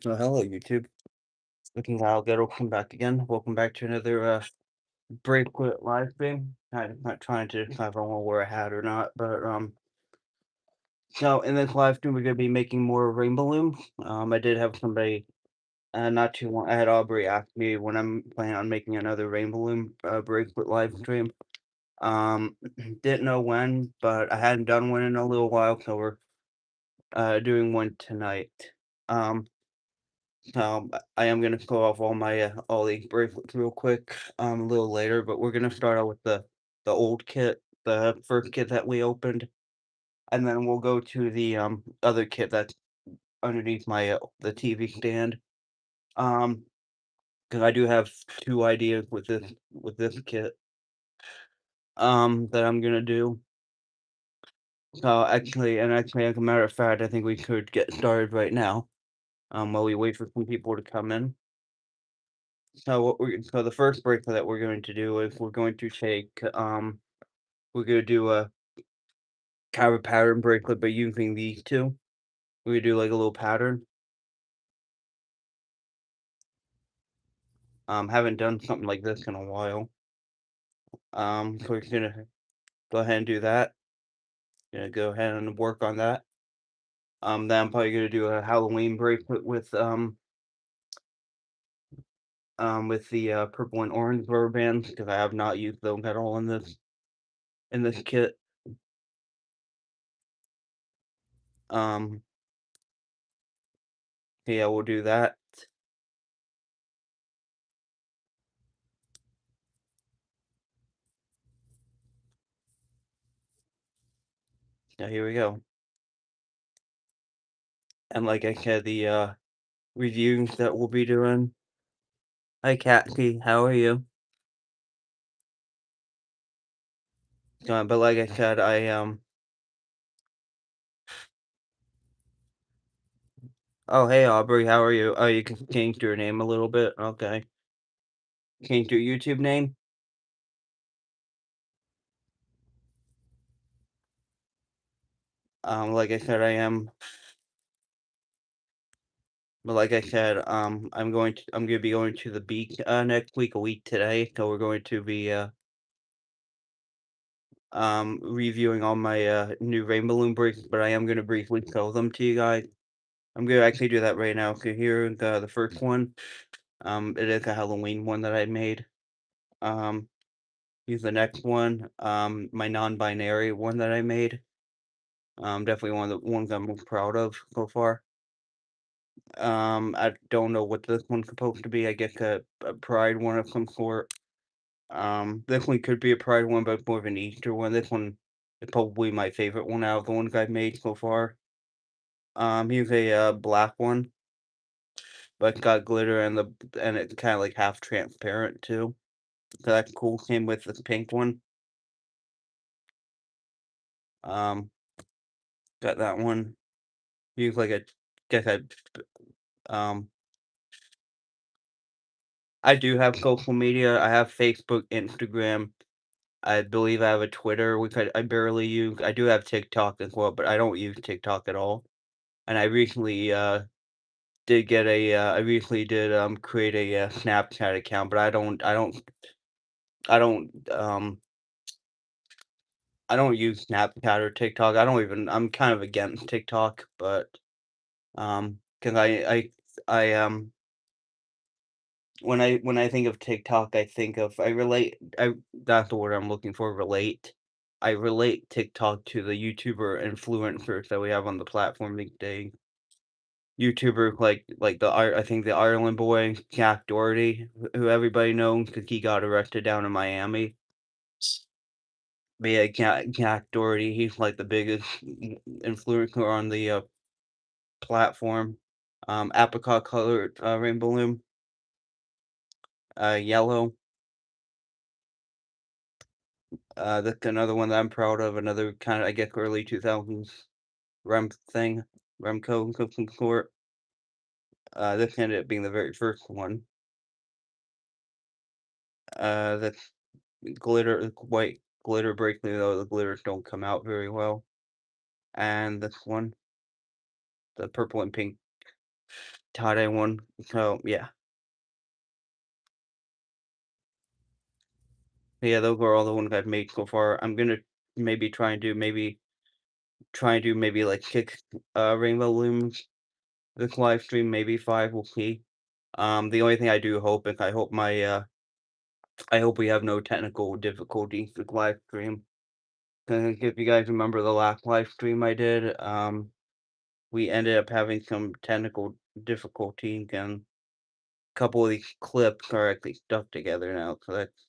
So hello YouTube. Looking I'll get welcome back again. Welcome back to another bracelet live stream. I'm not trying to I don't know wear a hat or not, but so in this live stream we're gonna be making more rainbow loom. I did have somebody not too long I had Aubrey ask me when I'm planning on making another rainbow loom bracelet live stream. Didn't know when, but I hadn't done one in a little while, so we're doing one tonight. Um I am gonna go off all my all the bracelets real quick a little later, but we're gonna start out with the old kit, the first kit that we opened, and then we'll go to the other kit that's underneath my the TV stand. Um, because I do have two ideas with this kit that I'm gonna do. So actually, as a matter of fact, I think we could get started right now. While we wait for some people to come in. So the first bracelet that we're going to do is we're going to take we're gonna do a kind of a pattern bracelet, but using these two. We're gonna do like a little pattern. Haven't done something like this in a while. So we're gonna go ahead and do that. Gonna go ahead and work on that. Then I'm probably gonna do a Halloween bracelet with the purple and orange rubber bands because I have not used those at all in this kit. Um, yeah, we'll do that. Yeah, here we go. And like I said, the reviews that we'll be doing. Hi, Kathy. How are you? But like I said, Oh, hey, Aubrey. How are you? Oh, you can change your name a little bit. Okay. Change your YouTube name. Like I said, I am. But like I said, I'm gonna be going to the beach next week, a week today. So we're going to be reviewing all my new rainbow balloon bricks. But I am gonna briefly show them to you guys. I'm gonna actually do that right now. So here, the first one. It is a Halloween one that I made. Um, Here's the next one. My non-binary one that I made. Definitely one of the ones I'm most proud of so far. I don't know what this one's supposed to be. I guess a pride one of some sort. This one could be a pride one, but it's more of an Easter one. This one is probably my favorite one out of the ones I've made so far. Here's a black one, but it's got glitter and it's kind of like half transparent too. So that's cool. Same with this pink one. Um, got that one. Here's like a guess um I do have social media. I have Facebook, Instagram. I believe I have a Twitter, which I barely use. I do have TikTok as well, but I don't use TikTok at all. And I recently I recently did create a Snapchat account, but I don't I don't use Snapchat or TikTok. I'm kind of against TikTok, but because when I think of TikTok, I relate I that's the word I'm looking for, relate. I relate TikTok to the YouTuber influencers that we have on the platform these days. YouTuber like I think the Ireland boy, Jack Doherty, who everybody knows because he got arrested down in Miami. But yeah, Jack Doherty, he's like the biggest influencer on the platform. Apricot colored rainbow loom, yellow. That's another one that I'm proud of, another kinda, I guess, early 2000s Rem thing, Remco of some sort. This ended up being the very first one. That's white glitter breaking, though the glitters don't come out very well. And this one, the purple and pink. tie-dye one. So, yeah. Yeah, those are all the ones I've made so far. I'm gonna maybe try and do like 6, rainbow looms this live stream, maybe 5, we'll see. The only thing I do hope is I hope we have no technical difficulties with live stream. 'Cause if you guys remember the last live stream I did, we ended up having some technical difficulties, and a couple of these clips are actually stuck together now, so that's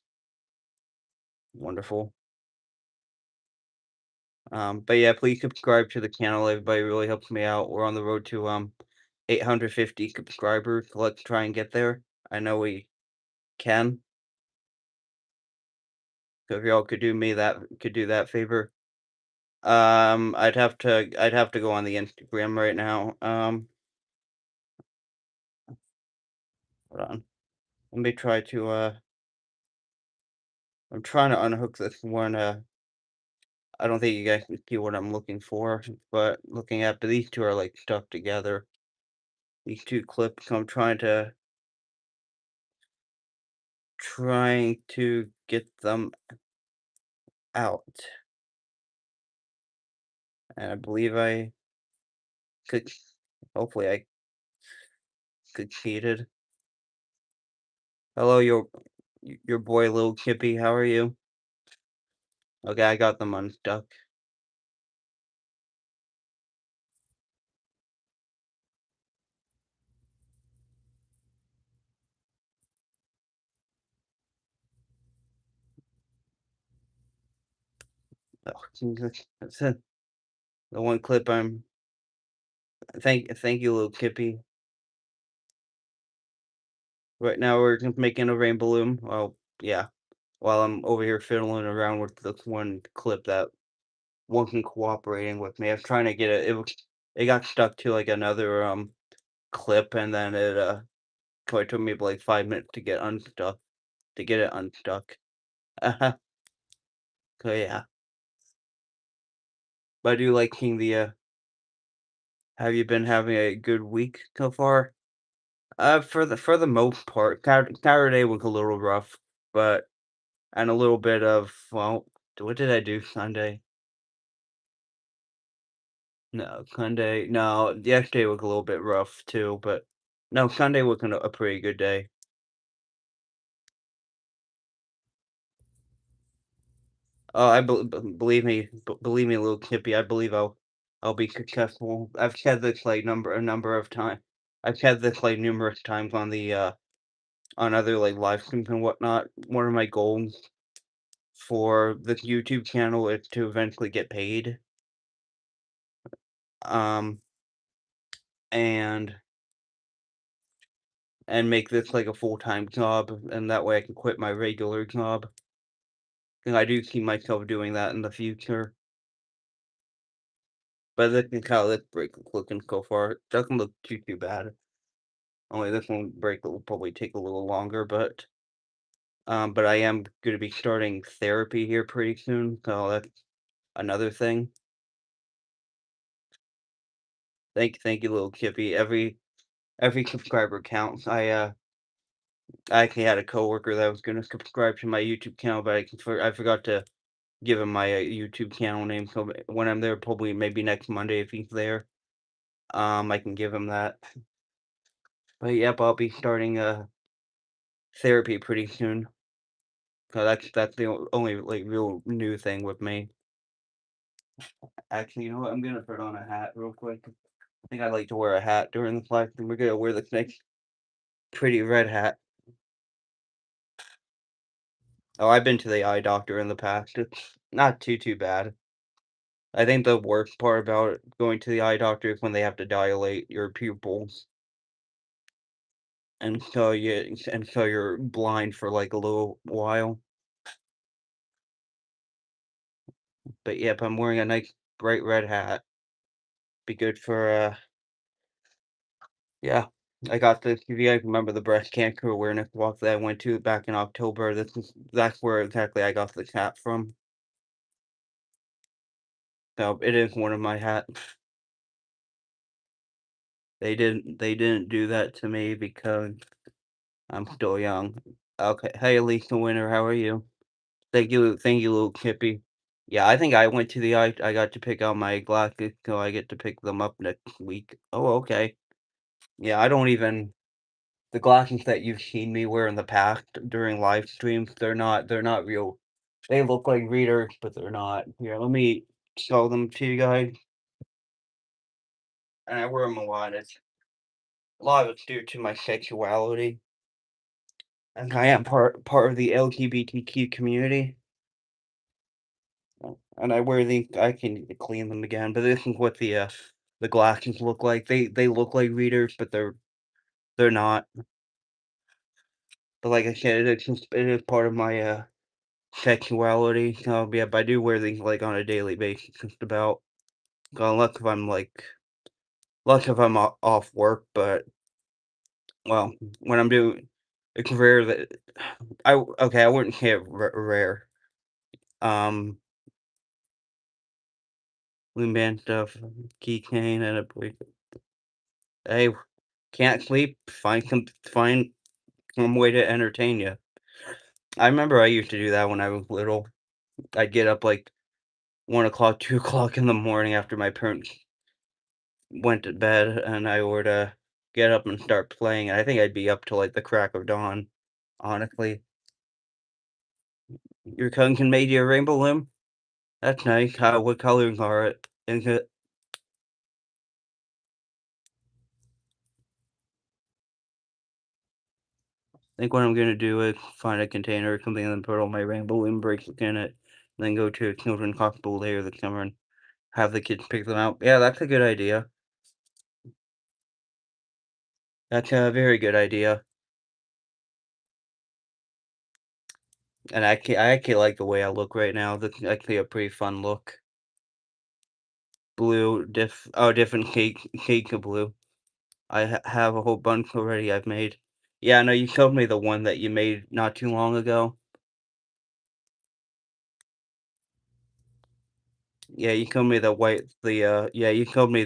wonderful. But yeah, please subscribe to the channel, everybody really helps me out. We're on the road to 850 subscribers. Let's try and get there. I know we can. So if y'all could do that favor. I'd have to go on the Instagram right now. Hold on. Let me try to I'm trying to unhook this one. I don't think you guys can see what I'm looking for, but looking at these two are like stuck together. These two clips, so I'm trying to get them out. And I believe I could hopefully I succeeded. Hello, your boy little Kippy, how are you? Okay, I got them unstuck. Oh, Jesus. That's it. The one clip I'm thank you, little Kippy. Right now we're just making a rainbow loom. Well, yeah. While I'm over here fiddling around with this one clip that wasn't cooperating with me. I was trying to get it got stuck to like another clip, and then it took me like 5 minutes to get it unstuck. Uh-huh. So yeah. But I do like seeing the have you been having a good week so far? For the most part, Saturday was a little rough, but and a little bit of well, what did I do Sunday? No, Sunday. No, yesterday was a little bit rough too, but no, Sunday was a pretty good day. Oh, believe me, little Kippy. I believe I'll be successful. I've said this like a number of times. I've said this like numerous times on the on other like live streams and whatnot. One of my goals for the YouTube channel is to eventually get paid. Um, and make this like a full-time job, and that way I can quit my regular job. And I do see myself doing that in the future. But looking how this break is looking so far, it doesn't look too bad. Only this one break will probably take a little longer, but I am gonna be starting therapy here pretty soon, so that's another thing. Thank you, little Kippy. Every subscriber counts. I actually had a coworker that was gonna subscribe to my YouTube channel, but I forgot to give him my YouTube channel name. So when I'm there, probably maybe next Monday if he's there, I can give him that. But yep, I'll be starting therapy pretty soon. So that's the only like real new thing with me. Actually, you know what? I'm gonna put on a hat real quick. I think I like to wear a hat during the live stream. We're gonna wear this next pretty red hat. Oh, I've been to the eye doctor in the past. It's not too bad. I think the worst part about going to the eye doctor is when they have to dilate your pupils, and so you're blind for like a little while. But yep, I'm wearing a nice bright red hat. Be good for yeah. I got this. If you guys remember the breast cancer awareness walk that I went to back in October, that's where exactly I got this hat from. So it is one of my hats. They didn't do that to me because I'm still young. Okay. Hey, Lisa Winter, how are you? Thank you, little Kippy. Yeah, I think I went to the I got to pick out my glasses, so I get to pick them up next week. Oh, okay. Yeah, I don't even the glasses that you've seen me wear in the past during live streams, they're not real. They look like readers, but they're not. Here, let me show them to you guys. And I wear them a lot. A lot of it's due to my sexuality, and I am part of the LGBTQ community. And I wear these. I can clean them again, but this is what the glasses look like. They look like readers, but they're not. But like I said, it is part of my sexuality. So yeah, but I do wear these like on a daily basis, just about. Unless if I'm like, unless if I'm off work, but well, when I'm doing, it's rare that okay, I wouldn't say it rare. Um, Loom band stuff, keychain, and a hey, can't sleep? Find some way to entertain you. I remember I used to do that when I was little. I'd get up like 1 o'clock, 2 o'clock in the morning after my parents went to bed, and I would get up and start playing. And I think I'd be up till like the crack of dawn. Honestly, your cousin can make you a rainbow loom. That's nice. How what colors are it? Is it? I think what I'm gonna do is find a container or something and then put all my rainbow loom bracelets in it, then go to a children's hospital later this summer and have the kids pick them out. Yeah, that's a good idea. That's a very good idea. And I actually like the way I look right now. That's actually a pretty fun look. Blue, different cake of blue. I have a whole bunch already I've made. Yeah, no, you showed me the one that you made not too long ago. Yeah, you showed me yeah, you showed me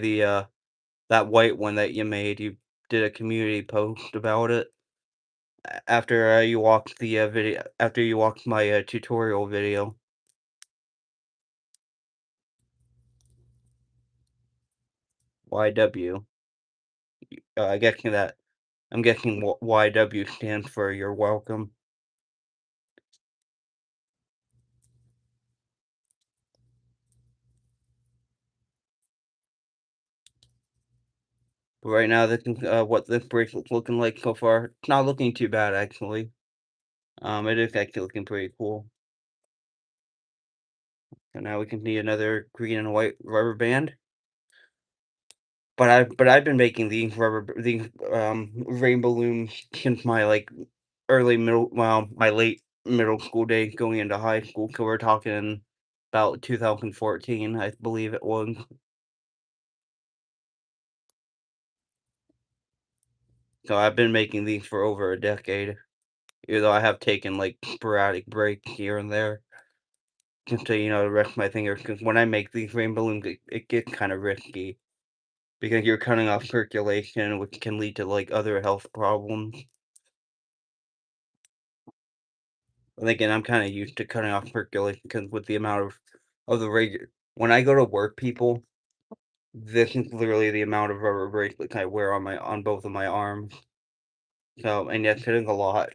that white one that you made. You did a community post about it after you watched the video, after you watched my tutorial video. YW. I guessing that I'm guessing YW stands for you're welcome. But right now, this is what this bracelet's looking like so far. It's not looking too bad actually. It is actually looking pretty cool. So now we can need another green and white rubber band. But I've been making these rainbow looms since my like my late middle school days going into high school. So we're talking about 2014, I believe it was. So I've been making these for over a decade, even though I have taken like sporadic breaks here and there just to rest my fingers. Because when I make these rainbow looms, it gets kind of risky because you're cutting off circulation, which can lead to like other health problems. And again, I'm kinda used to cutting off circulation because with the amount of the regular when I go to work, people, this is literally the amount of rubber bracelets I wear on both of my arms. So and that's hitting a lot.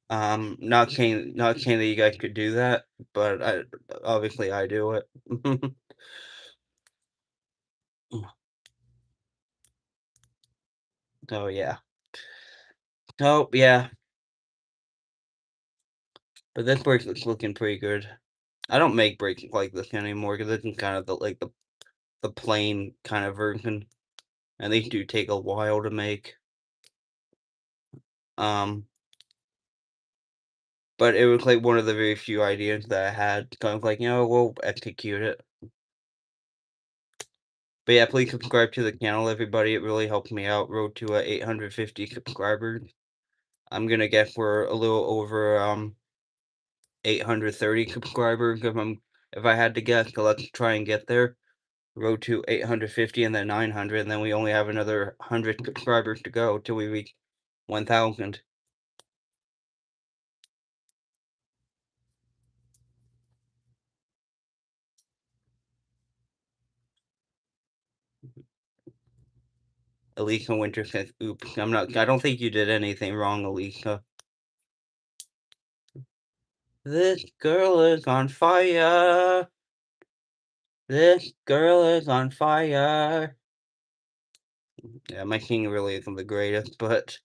Not saying that you guys could do that, but obviously I do it. So, yeah. Oh, yeah, but this bracelet's looking pretty good. I don't make bracelets like this anymore because this is kind of the plain kind of version, and these do take a while to make. Um, but it was, like, one of the very few ideas that I had, so I was like, we'll execute it." But, yeah, please subscribe to the channel, everybody, it really helps me out, road to, 850 subscribers. I'm gonna guess we're a little over, 830 subscribers if I'm If I had to guess, so let's try and get there. Road to 850 and then 900, and then we only have another 100 subscribers to go till we reach 1,000. Alika Winter says, "Oops, I don't think you did anything wrong, Alika. This girl is on fire. This girl is on fire." Yeah, my king really isn't the greatest, but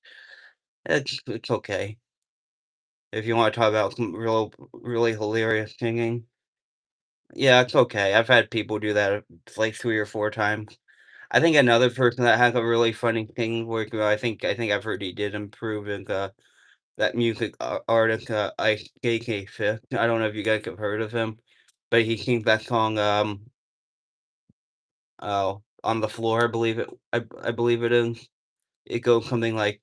it's okay. If you want to talk about some really hilarious singing, yeah, it's okay. I've had people do that like 3 or 4 times. I think another person that has a really funny thing where I think I've heard he did improve is that music artist Ice KK Fifth. I don't know if you guys have heard of him, but he sings that song on the floor. I believe it is. It goes something like,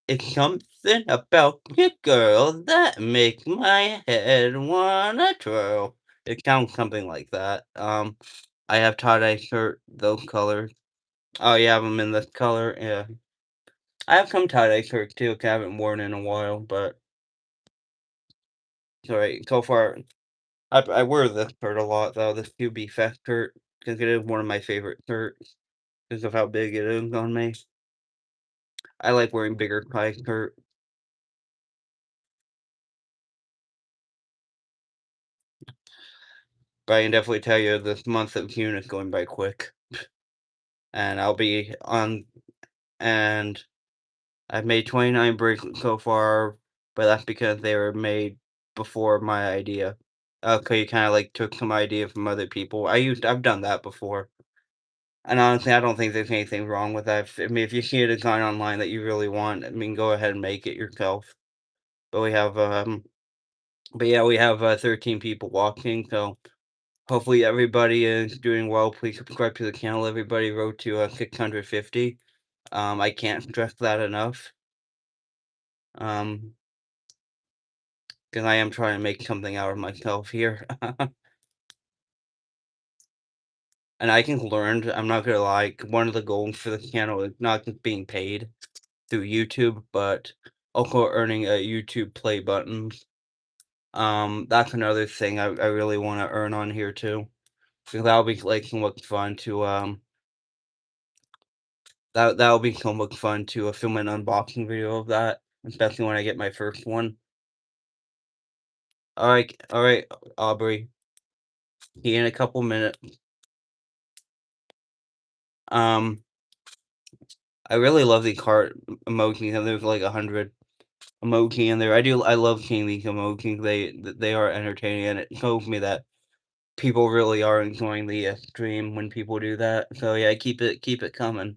"It's something about you, girl, that makes my head wanna twirl." It sounds something like that. I have tie-dye shirt, those colors. Oh, you have them in this color? Yeah. I have some tie-dye shirts too, 'cause I haven't worn in a while, but it's alright. So far, I wear this shirt a lot, though, this QB Fest shirt, because it is one of my favorite shirts because of how big it is on me. I like wearing bigger tie shirt, but I can definitely tell you this month of June is going by quick, and I'll be on and I've made 29 bracelets so far, but that's because they were made before my idea. Okay, you kinda, like, took some idea from other people. I've done that before, and honestly, I don't think there's anything wrong with that. I mean, if you see a design online that you really want, I mean, go ahead and make it yourself. But we have, but yeah, we have, 13 people watching, so hopefully everybody is doing well. Please subscribe to the channel, everybody. Road to, 650. I can't stress that enough. Um, because I am trying to make something out of myself here. And I can learn, I'm not gonna lie, one of the goals for the channel is not just being paid through YouTube, but also earning a YouTube play buttons. That's another thing I really wanna earn on here too. So that'll be, like, so much fun to, that'll be so much fun to, film an unboxing video of that, especially when I get my first one. Alright, Aubrey. See you in a couple minutes. Um, I really love the heart emoji, and there's, like, 100 emoji in there. I love seeing these emojis. They are entertaining, and it shows me that people really are enjoying the, stream when people do that. So, yeah, keep it coming.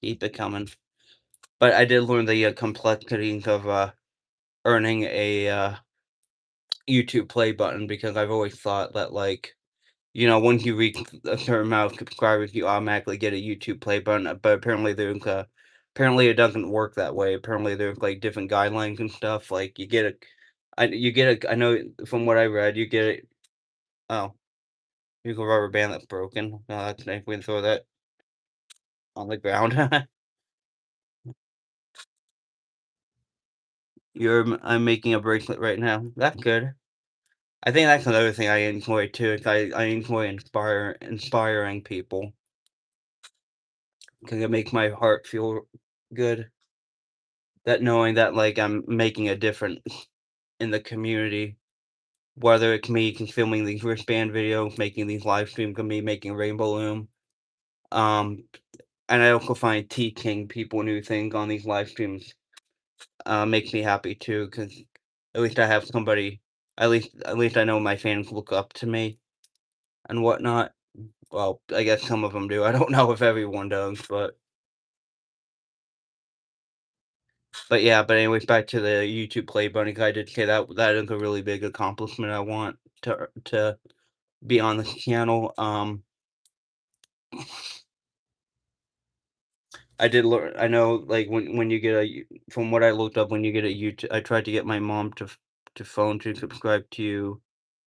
Keep it coming. But I did learn the, complexities of, earning a, YouTube play button because I've always thought that, like, once you reach a certain amount of subscribers, you automatically get a YouTube play button, but apparently it doesn't work that way. Apparently there's, like, different guidelines and stuff, like, I know from what I read, you get it. Oh, here's a rubber band that's broken. Oh, that's nice, we can throw that on the ground. I'm making a bracelet right now. That's good. I think that's another thing I enjoy too, is I enjoy inspiring people, because it makes my heart feel good. That knowing that, like, I'm making a difference in the community, whether it's me filming these wristband videos, making these live streams of me making rainbow loom, um, and I also find teaching people new things on these live streams, makes me happy too, because at least I have somebody at least I know my fans look up to me and whatnot. Well, I guess some of them do. I don't know if everyone does, but yeah, but anyways, back to the YouTube play button. I did say that is a really big accomplishment I want to be on this channel. I did learn. I know, like, when you get from what I looked up, when you get a YouTube, I tried to get my mom to phone to subscribe to you,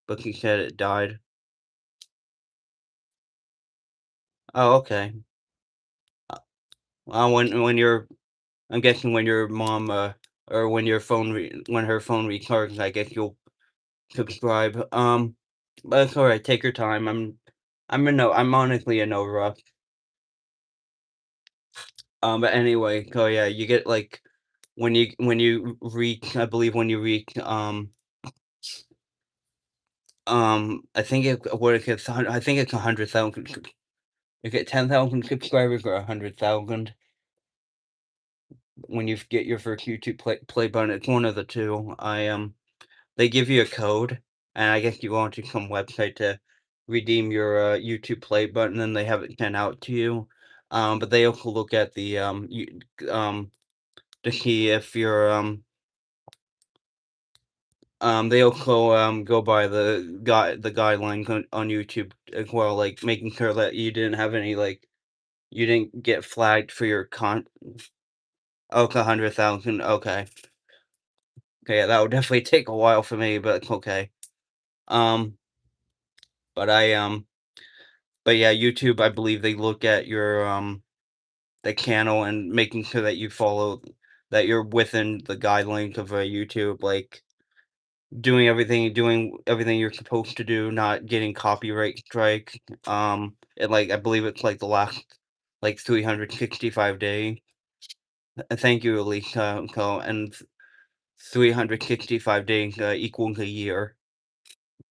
but you said it died. Oh, okay. When your I'm guessing when your mom, or when your phone when her phone recharges, I guess you'll subscribe. But it's alright, take your time. I'm honestly in no rush. But anyway, so yeah, you get like when you reach, I believe when you reach, I think I think it's 100,000. You get 10,000 subscribers or 100,000 when you get your first YouTube play button. It's one of the two. They give you a code, and I guess you go onto some website to redeem your YouTube play button, and they have it sent out to you. But they also look at the to see if you're they also go by the guidelines on YouTube as well, like making sure that you didn't have any like you didn't get flagged for your okay, 100,000. Okay. Okay, yeah, that would definitely take a while for me, but it's okay. Um, but but yeah, YouTube, I believe they look at your, the channel and making sure that that you're within the guidelines of, YouTube, like, doing everything you're supposed to do, not getting copyright strike, and, like, I believe it's, like, the last, like, 365 days. Thank you, Elisa, and 365 days, equals a year.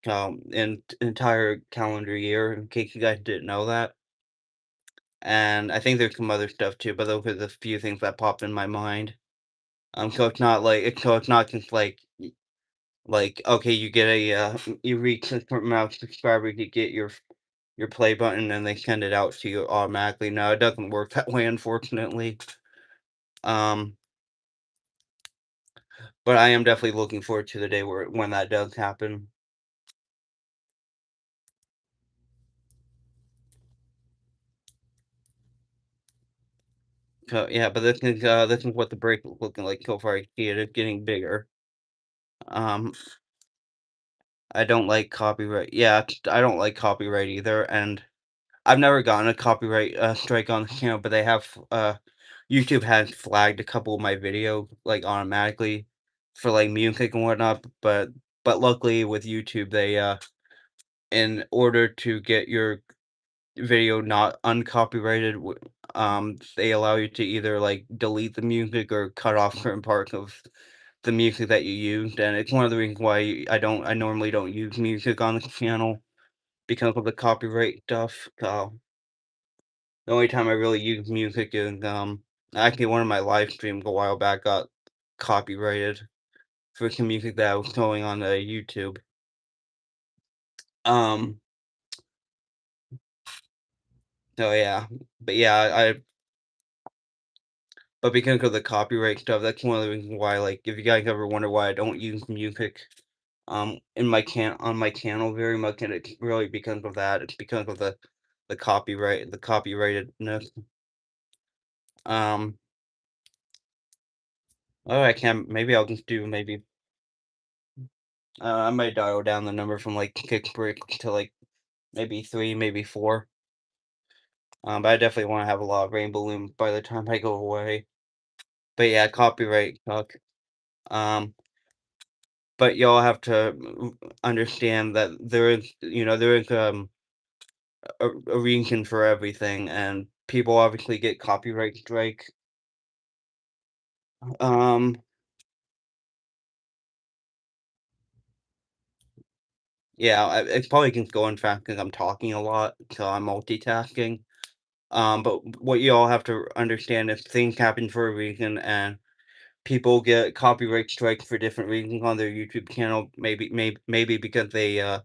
An entire calendar year, in case you guys didn't know that. And I think there's some other stuff too, but those are the few things that popped in my mind. So it's not like so it's not just like okay, you get you reach a certain amount of subscribers, you get your play button, and they send it out to you automatically. No, it doesn't work that way, unfortunately. Um, but I am definitely looking forward to the day when that does happen. So yeah, but this is what the break is looking like so far. I see it is getting bigger. Um, I don't like copyright. Yeah, I don't like copyright either, and I've never gotten a copyright, strike on the channel, but YouTube has flagged a couple of my videos, like, automatically for, like, music and whatnot, but luckily with YouTube, in order to get your video not uncopyrighted, they allow you to either, like, delete the music or cut off certain parts of the music that you used, and it's one of the reasons why I normally don't use music on the channel because of the copyright stuff. The only time I really use music is, actually one of my live streams a while back got copyrighted for some music that I was showing on, YouTube. Um, so yeah, but yeah, but because of the copyright stuff, that's one of the reasons why, like, if you guys ever wonder why I don't use music, on my channel very much, and it's really because of that. It's because of the copyrightedness. Um, oh, I can maybe I'll just do maybe I might dial down the number from like kick break to like maybe 3, maybe 4. But I definitely want to have a lot of rainbow loom by the time I go away. But yeah, copyright talk. Um, but y'all have to understand that there is a reason for everything, and people obviously get copyright strike. Um, yeah, it's probably just going fast because I'm talking a lot, so I'm multitasking. But what you all have to understand is things happen for a reason, and people get copyright strikes for different reasons on their YouTube channel. Maybe because they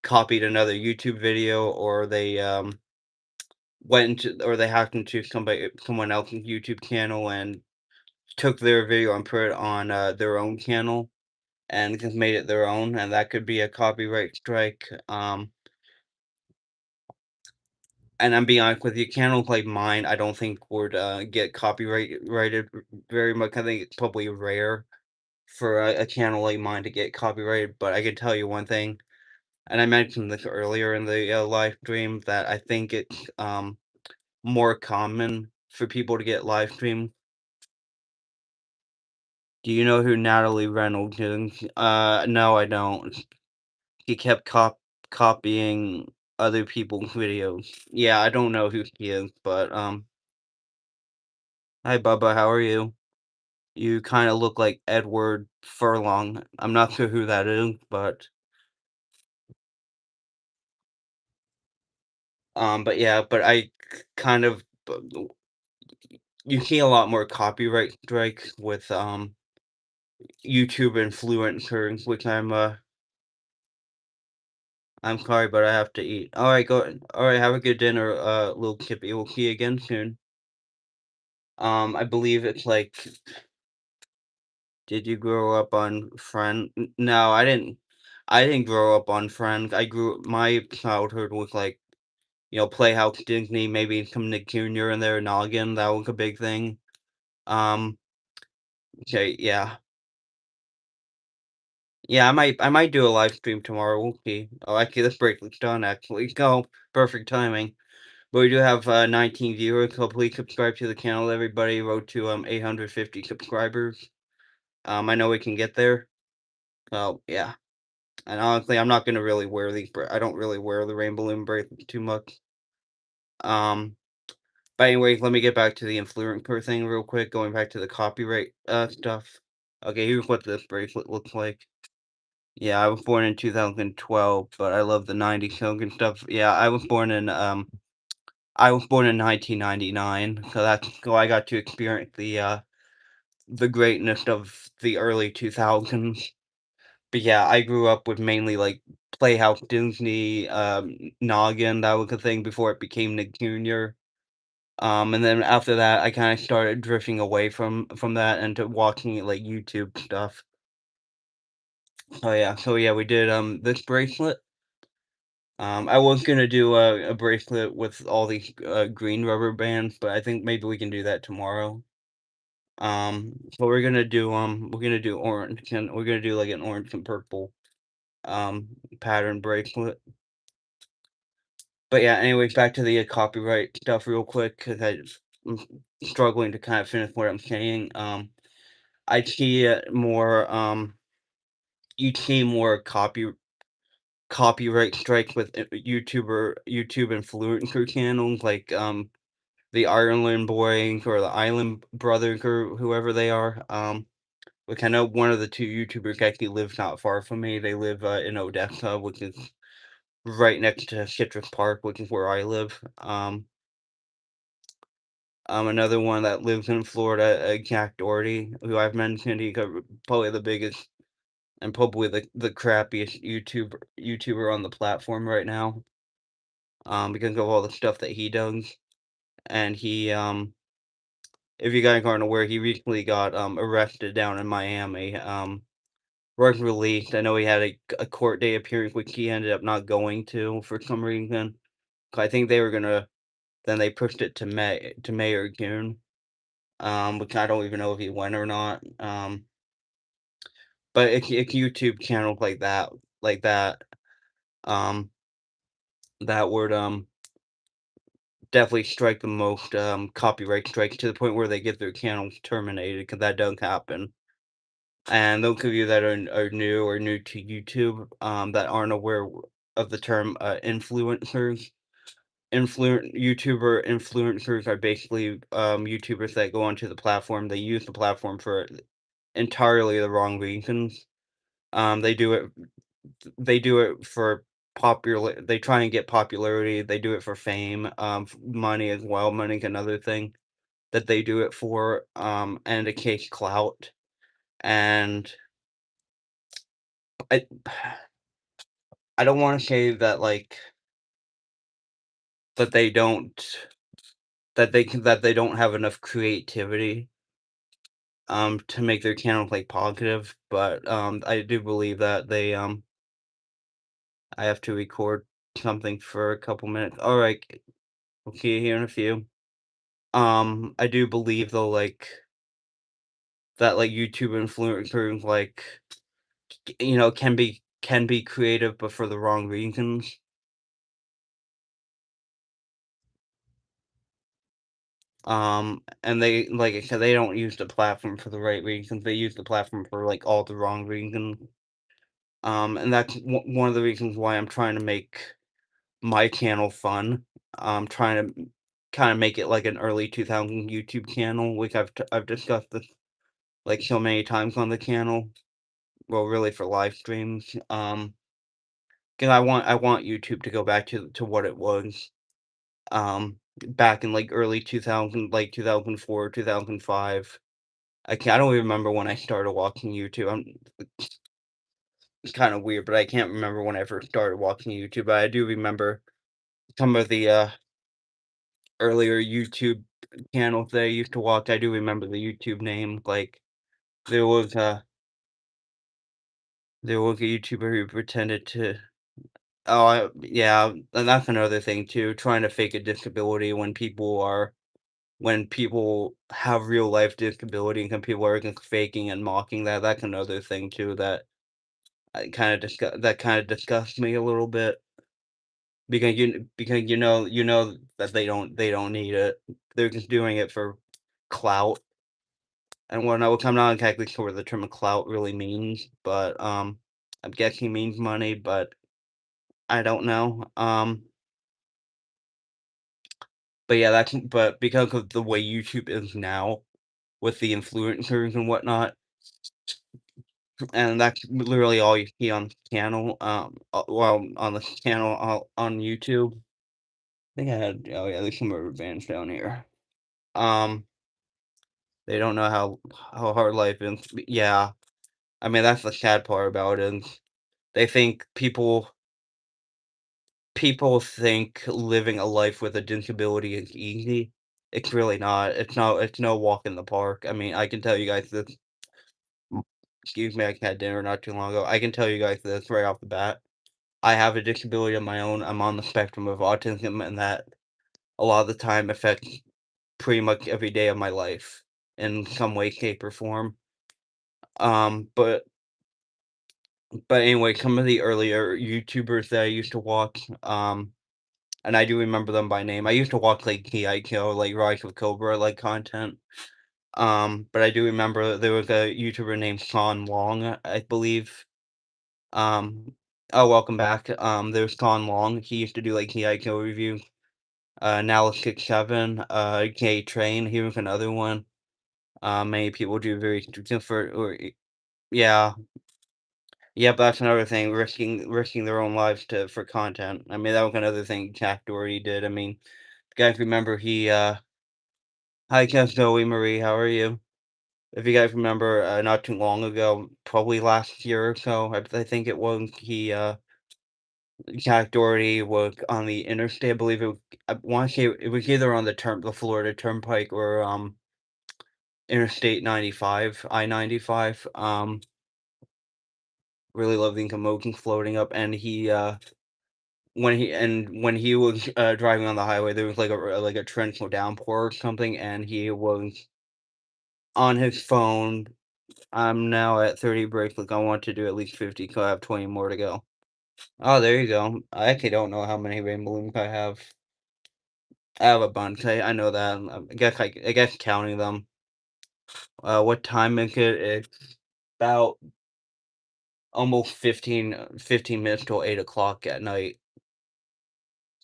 copied another YouTube video, or they hacked into someone else's YouTube channel and took their video and put it on their own channel and just made it their own, and that could be a copyright strike. And I'm being honest with you, channels like mine, I don't think would get copyrighted very much. I think it's probably rare. for a channel like mine to get copyrighted, but I can tell you one thing, and I mentioned this earlier in the, live stream, that I think it's, more common for people to get live stream. Do you know who Natalie Reynolds is? No, I don't. He kept copying other people's videos. Yeah, I don't know who he is, but, hi, Bubba, how are you? You kinda look like Edward Furlong. I'm not sure who that is, but yeah, but I kind of you see a lot more copyright strikes with, YouTube influencers, which I'm sorry, but I have to eat. Alright, alright, have a good dinner, little Kippy. We'll see you again soon. I believe it's like, did you grow up on No, I didn't grow up on Friends. My childhood was like, Playhouse Disney, maybe some Nick Jr. in there, Noggin, that was a big thing. Um, okay, yeah. Yeah, I might do a live stream tomorrow, we'll see. Oh, actually, this bracelet's done, actually. Go, perfect timing. But we do have, 19 viewers, so please subscribe to the channel, everybody. Road to, 850 subscribers. I know we can get there. So, yeah. And honestly, I'm not gonna really wear I don't really wear the rainbow loom bracelet too much. Um, but anyways, let me get back to the influencer thing real quick, going back to the copyright, stuff. Okay, here's what this bracelet looks like. Yeah, I was born in 2012, but I love the 90s songs and stuff. Yeah, I was born in 1999, so I got to experience the greatness of the early 2000s. But yeah, I grew up with mainly, like, Playhouse Disney, Noggin, that was the thing before it became Nick Jr. And then after that, I kinda started drifting away from that into watching, like, YouTube stuff. So yeah, we did, this bracelet. I was gonna do a bracelet with all these, green rubber bands, but I think maybe we can do that tomorrow. But we're gonna do orange, and we're gonna do, like, an orange and purple, um, pattern bracelet. But yeah, anyways, back to the, copyright stuff real quick, because I'm struggling to kind of finish what I'm saying. I see it more, you see more copyright strikes with YouTube influencer channels like, the Ireland Boys or the Island Brothers or whoever they are. Which I know one of the 2 YouTubers actually lives not far from me. They live, in Odessa, which is right next to Citrus Park, which is where I live. Another one that lives in Florida, Jack Doherty, who I've mentioned. He's probably the biggest and probably the crappiest YouTuber on the platform right now, because of all the stuff that he does. And if you guys aren't aware, he recently got arrested down in Miami. Was released. I know he had a court day appearance, which he ended up not going to for some reason. I think they were gonna. Then they pushed it to May or June. Which I don't even know if he went or not. But it's YouTube channels like that, um, that would definitely strike the most copyright strikes to the point where they get their channels terminated, because that does happen. And those of you that are new to YouTube, that aren't aware of the term influencers, influencers are basically YouTubers that go onto the platform. They use the platform for entirely the wrong reasons. Um, they do it they do it for popular they try and get popularity, they do it for fame, money as well. Money's another thing that they do it for, and to case clout. And I I don't wanna say that, like, that they don't that they don't have enough creativity, to make their channel, like, positive, but, I do believe that I have to record something for a couple minutes. Alright, we'll see you here in a few. I do believe though, like, that, like, YouTube influencers, like, can be creative, but for the wrong reasons. And they like I said, they don't use the platform for the right reasons, they use the platform for, like, all the wrong reasons. And that's one of the reasons why I'm trying to make my channel fun. I'm trying to kinda make it like an early 2000 YouTube channel, which I've discussed this, like, so many times on the channel. Well, really for live streams. 'Cause I want YouTube to go back to what it was, back in, like, early 2000, like, 2004, 2005. I don't even remember when I started watching YouTube. It's kinda weird, but I can't remember when I first started watching YouTube, but I do remember some of the, earlier YouTube channels that I used to watch. I do remember the YouTube name, like, there was a there was a YouTuber who pretended to oh, yeah, and that's another thing too, trying to fake a disability when people have real life disability and people are just faking and mocking that, that's another thing too that kinda disgusts me a little bit because you know that they don't need it. They're just doing it for clout and whatnot, which I'm not exactly sure what the term clout really means, but, I'm guessing it means money, but I don't know. But yeah, but because of the way YouTube is now with the influencers and whatnot, and that's literally all you see on the channel, well, on the channel on YouTube. I think I had oh yeah, there's some rubber bands down here. Um, they don't know how hard life is. Yeah, I mean that's the sad part about it. They think people think living a life with a disability is easy. It's really not. It's no walk in the park. I mean, I can tell you guys this. Excuse me, I had dinner not too long ago. I can tell you guys this right off the bat. I have a disability of my own. I'm on the spectrum of autism, and that a lot of the time affects pretty much every day of my life in some way, shape, or form. Um, but but anyway, some of the earlier YouTubers that I used to watch, and I do remember them by name. I used to watch like Kyo, like Rise of Cobra, like content. But I do remember there was a YouTuber named Sean Long, I believe. Um, oh, welcome back. There's Sean Long. He used to do like Kyo reviews. Now 6'7", K Train. He was another one. Many people do very different or yeah. Yeah, but that's another thing, risking their own lives to for content. I mean, that was another thing Jack Doherty did. I mean, guys remember hi Jeff Zoe Marie, how are you? If you guys remember, not too long ago, probably last year or so, I think it was Jack Doherty was on the interstate. I believe I want to say it was either on the Florida Turnpike or Interstate 95, I-95. Really love the emotions floating up, and when he was driving on the highway, there was like a torrential downpour or something, and he was on his phone. I'm now at 30 bracelets. I want to do at least 50, so I have 20 more to go. Oh, there you go. I actually don't know how many rainbow balloons I have. I have a bunch. I know that. I guess counting them. What time is it? It's about almost 15 minutes till 8 o'clock at night.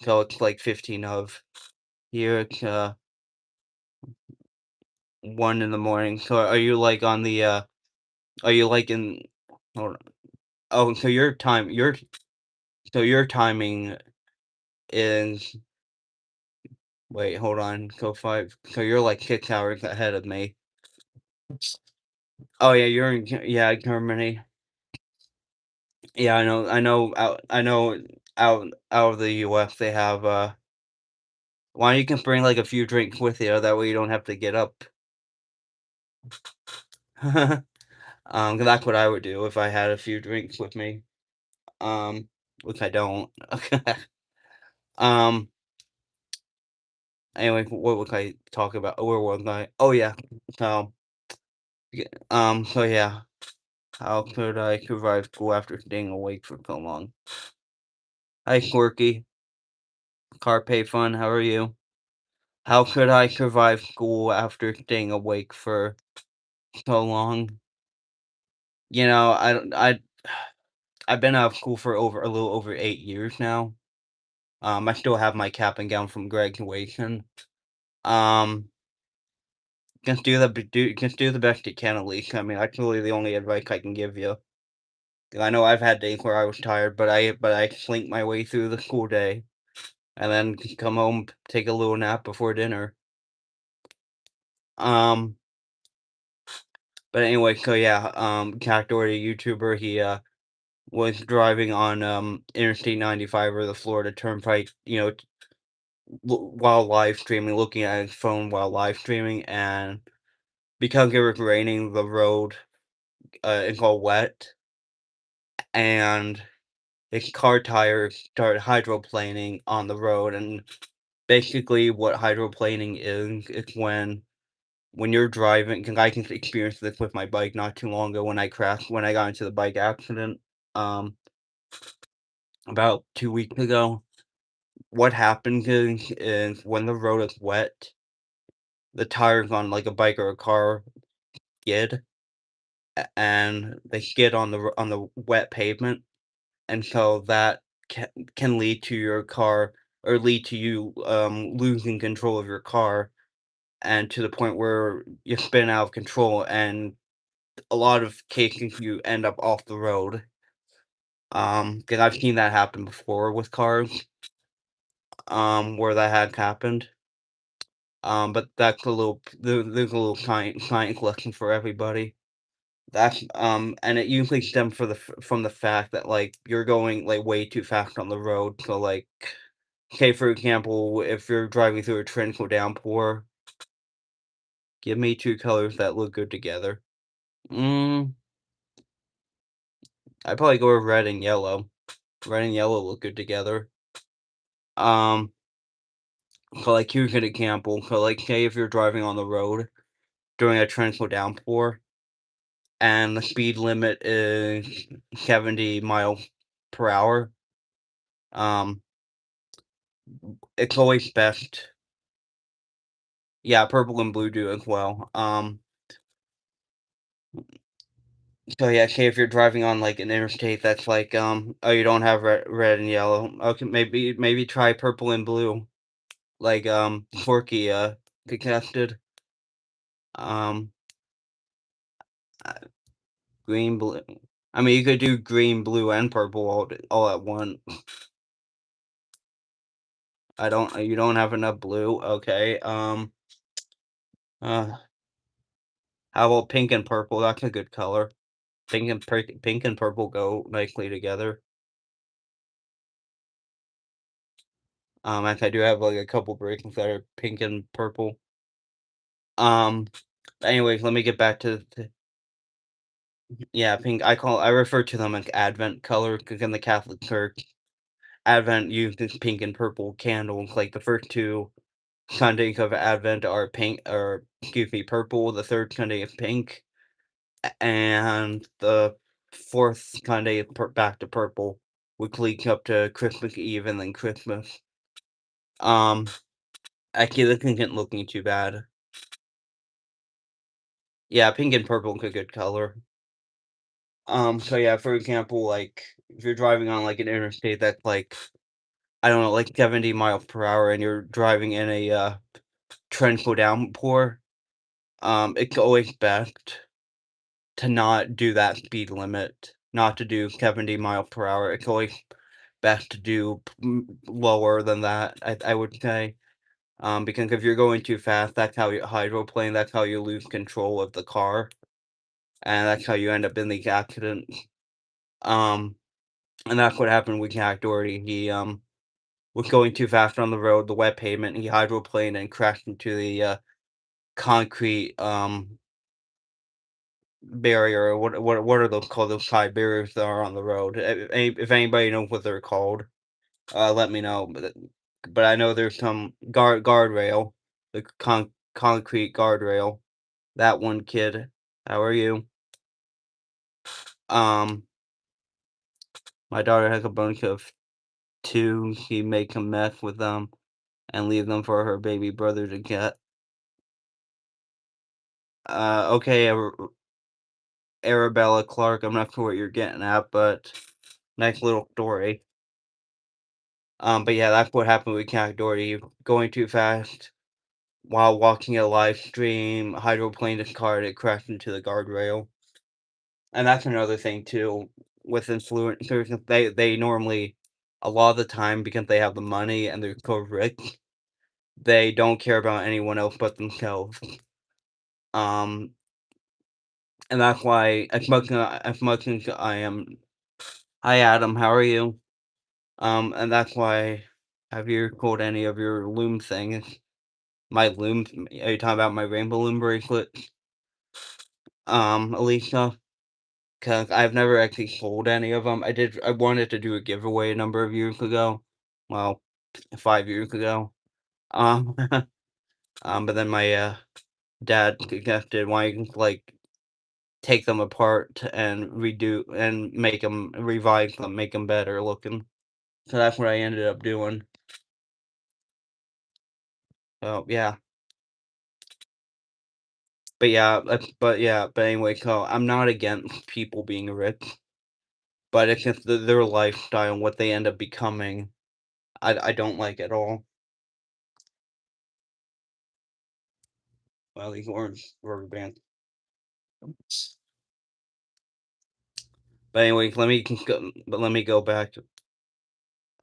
So it's like 15 of here. It's 1 in the morning. So are you like on the are you like in hold on. Oh, so your timing is wait, hold on. Go 5. So you're like 6 hours ahead of me. Oh yeah, you're in yeah, Germany. Yeah, I know out of the US they have why don't you can bring like a few drinks with you, that way you don't have to get up. 'Cause that's what I would do if I had a few drinks with me. Um, which I don't. Um, anyway, what would I talk about? Where was I? Oh yeah. So So yeah, how could I survive school after staying awake for so long? Hi, Quirky. Carpe Fun, how are you? How could I survive school after staying awake for so long? You know, I don't I've been out of school for over a little over 8 years now. I still have my cap and gown from graduation. Um, just do the best you can at least. I mean, that's really the only advice I can give you. I know I've had days where I was tired, but I slink my way through the school day and then come home, take a little nap before dinner. Um, but anyway, so yeah, Cat Doherty, YouTuber, he was driving on Interstate 95 or the Florida Turnpike, you know, while live streaming, looking at his phone while live streaming, and because it was raining, the road it got wet, and his car tires started hydroplaning on the road. And basically, what hydroplaning is when you're driving. Because I can experience this with my bike not too long ago when I crashed when I got into the bike accident um about 2 weeks ago. What happens is when the road is wet, the tires on like a bike or a car skid, and they skid on on the wet pavement, and so that can lead to your car or lead to you losing control of your car, and to the point where you spin out of control, and a lot of cases you end up off the road. Because I've seen that happen before with cars, where that had happened. But that's a little there's a little science lesson for everybody. That's and it usually stems from the fact that like you're going like way too fast on the road. So like, say for example, if you're driving through a torrential downpour, give me two colors that look good together. Mm, I'd probably go with red and yellow. Red and yellow look good together. Um, so like here's an example. So like say if you're driving on the road during a torrential downpour and the speed limit is 70 miles per hour, um, it's always best. Yeah, purple and blue do as well. So yeah, say if you're driving on like an interstate that's like, oh, you don't have red and yellow. Okay, maybe try purple and blue, like Forky suggested. Um, uh, green, blue. I mean, you could do green, blue, and purple all at once. I don't. You don't have enough blue. Okay. Uh, how about pink and purple? That's a good color. Pink and purple go nicely together. Actually, I do have like a couple bracelets that are pink and purple. Um, anyways, let me get back to yeah, pink. I refer to them as Advent color because in the Catholic Church, Advent uses pink and purple candles. Like the first two Sundays of Advent are pink, or excuse me, purple. The third Sunday is pink, and the fourth Sunday is back to purple, which leads up to Christmas Eve and then Christmas. Um, actually, this isn't looking too bad. Yeah, pink and purple is a good color. So yeah, for example, like if you're driving on like an interstate that's like, I don't know, like 70 miles per hour, and you're driving in a torrential downpour, it's always best to not do that speed limit, not to do 70 miles per hour. It's always best to do lower than that, I would say. Because if you're going too fast, that's how you hydroplane, that's how you lose control of the car, and that's how you end up in these accidents. Um, and that's what happened with Jack Doherty. He was going too fast on the road, the wet pavement. He hydroplaned and crashed into the concrete barrier. Or what are those called? Those high barriers that are on the road. If anybody knows what they're called, let me know. But I know there's some guardrail, the concrete guardrail. That one kid. How are you? Um, my daughter has a bunch of 2. She make a mess with them and leave them for her baby brother to get. Okay, Arabella Clark, I'm not sure what you're getting at, but nice little story. But yeah, that's what happened with Cat Doherty, going too fast while watching a live stream, hydroplaned his car, and it crashed into the guardrail. And that's another thing too with influencers. They normally, a lot of the time, because they have the money and they're so rich, they don't care about anyone else but themselves. Um, and that's why as much as I am, hi Adam, how are you? And that's why, have you recorded any of your loom things? My loom, are you talking about my rainbow loom bracelet? Alicia? Because I've never actually sold any of them. I wanted to do a giveaway a number of years ago. Well, 5 years ago. Um, but then my, dad suggested why you like, take them apart and redo and make them revise them, make them better looking. So that's what I ended up doing. So, yeah. But anyway, so I'm not against people being rich, but it's just their lifestyle and what they end up becoming, I don't like at all. Well, these orange rubber bands. But anyway, let me go back.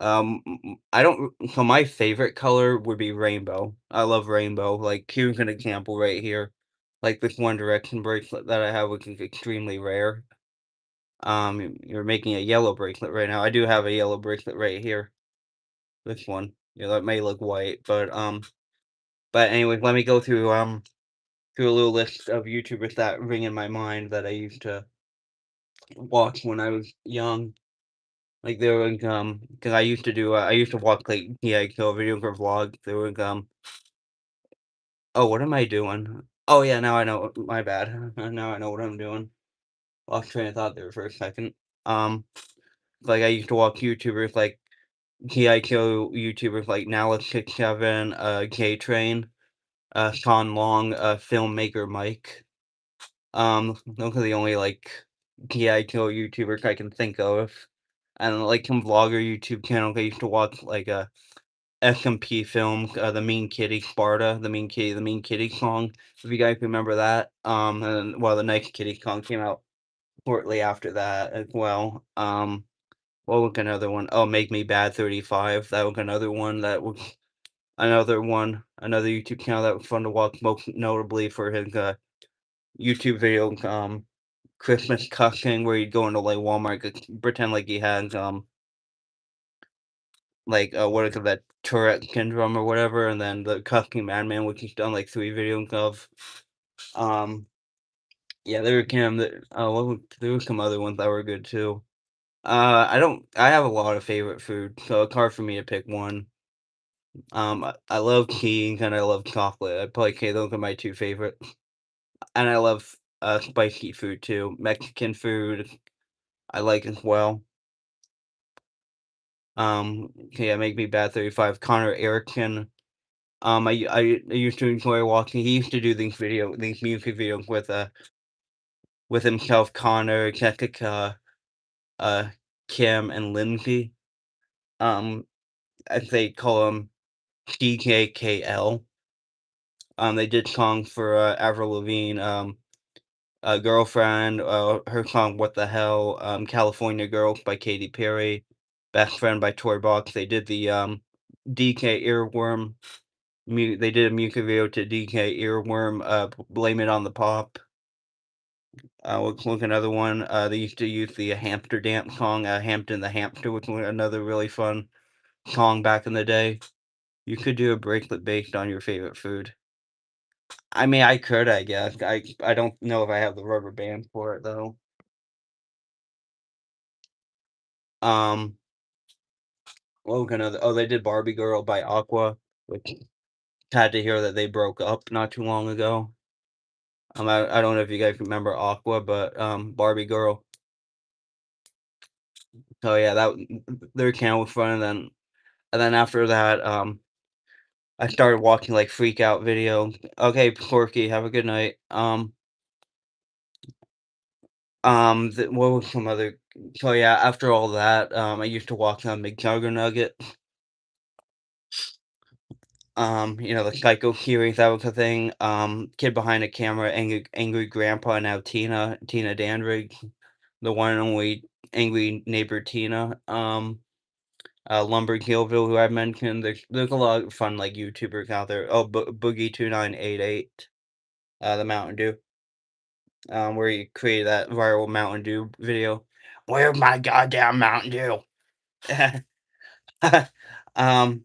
I don't. So my favorite color would be rainbow. I love rainbow. Like here's an example right here. Like this One Direction bracelet that I have, which is extremely rare. You're making a yellow bracelet right now. I do have a yellow bracelet right here. This one. Yeah, that may look white, but anyway, let me go through a little list of YouTubers that ring in my mind that I used to watch when I was young. Like there was because I used to watch like yeah, so video for vlogs. There was oh, what am I doing? Oh yeah, now I know. My bad. Now I know what I'm doing. Lost train of thought there for a second. Um, like I used to watch YouTubers like G.I.Q. YouTubers like Now667, K Train, Sean Long, filmmaker Mike. Those are the only like G.I.Q. YouTubers I can think of. And like some vlogger YouTube channels I used to watch like SMP film, the Mean Kitty Sparta, the Mean Kitty song. If you guys remember that. And well, the Nice Kitty song came out shortly after that as well. What was another one? Oh, Make Me Bad 35. That was another one. That was another YouTube channel that was fun to watch, most notably for his YouTube video, Christmas cussing, where he'd go into like Walmart, pretend like he has like, what is it, that Tourette syndrome or whatever, and then the Cuffing Madman, which he's done, like, 3 videos of. Um, yeah, there were some other ones that were good too. I have a lot of favorite food, so it's hard for me to pick one. I love cheese and I love chocolate. I'd probably say those are my 2 favorites. And I love, spicy food too. Mexican food, I like as well. Okay, yeah, Make Me Bad 35, Connor Erickson. I used to enjoy watching he used to do these music videos with himself, Connor, Jessica, uh, Kim, and Lindsay. Um, as they call him DKKL. They did songs for, Avril Lavigne, Girlfriend, her song What the Hell, California Girls by Katy Perry, Best Friend by Toy Box. They did the, DK Earworm they did a music video to DK Earworm, Blame It on the Pop. Let's look another one. They used to use the hamster dance song, Hampton the Hamster, which was another really fun song back in the day. You could do a bracelet based on your favorite food. I mean, I could, I guess. I don't know if I have the rubber band for it though. Um, what was another? Oh, they did Barbie Girl by Aqua, which had to hear that they broke up not too long ago. I don't know if you guys remember Aqua, but, Barbie Girl. So, yeah, their channel was fun, and then after that, I started watching, like, freak out video. "Okay, Corky, have a good night." What was some other so, yeah, after all that, I used to watch on McJuggerNugget, the Psycho series, that was a thing, Kid Behind the Camera, Angry Grandpa, now Tina Dandridge, the one and only angry neighbor Tina, Lumber Gillville, who I mentioned. There's a lot of fun, like, YouTubers out there. Oh, Boogie2988, the Mountain Dew, where he created that viral Mountain Dew video. "Where's my goddamn Mountain Dew?" Um,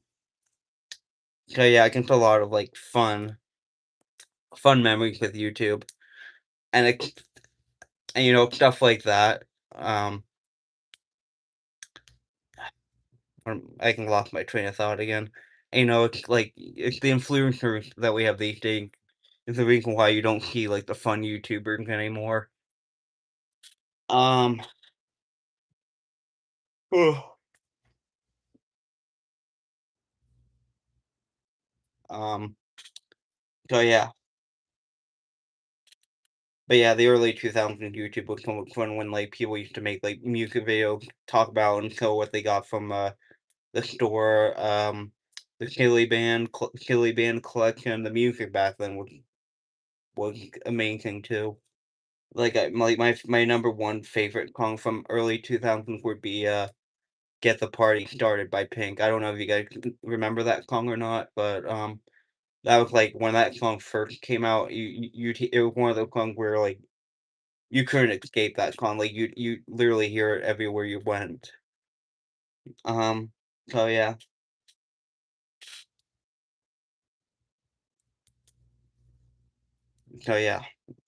so, yeah, I can put a lot of, like, fun memories with YouTube, and stuff like that. Um, I can lost my train of thought again. It's like it's the influencers that we have these days is the reason why you don't see like the fun YouTubers anymore. Um, um, so yeah, but yeah, the early 2000s YouTube was so much fun when like people used to make like music videos, talk about and show what they got from the store. The Chili Band collection, the music back then was amazing too. Like, my number 1 favorite song from early 2000s would be, "Get the Party Started" by Pink. I don't know if you guys remember that song or not, but, that was, like, when that song first came out, it was one of those songs where, like, you couldn't escape that song, like, you literally hear it everywhere you went. Um, so yeah. So yeah.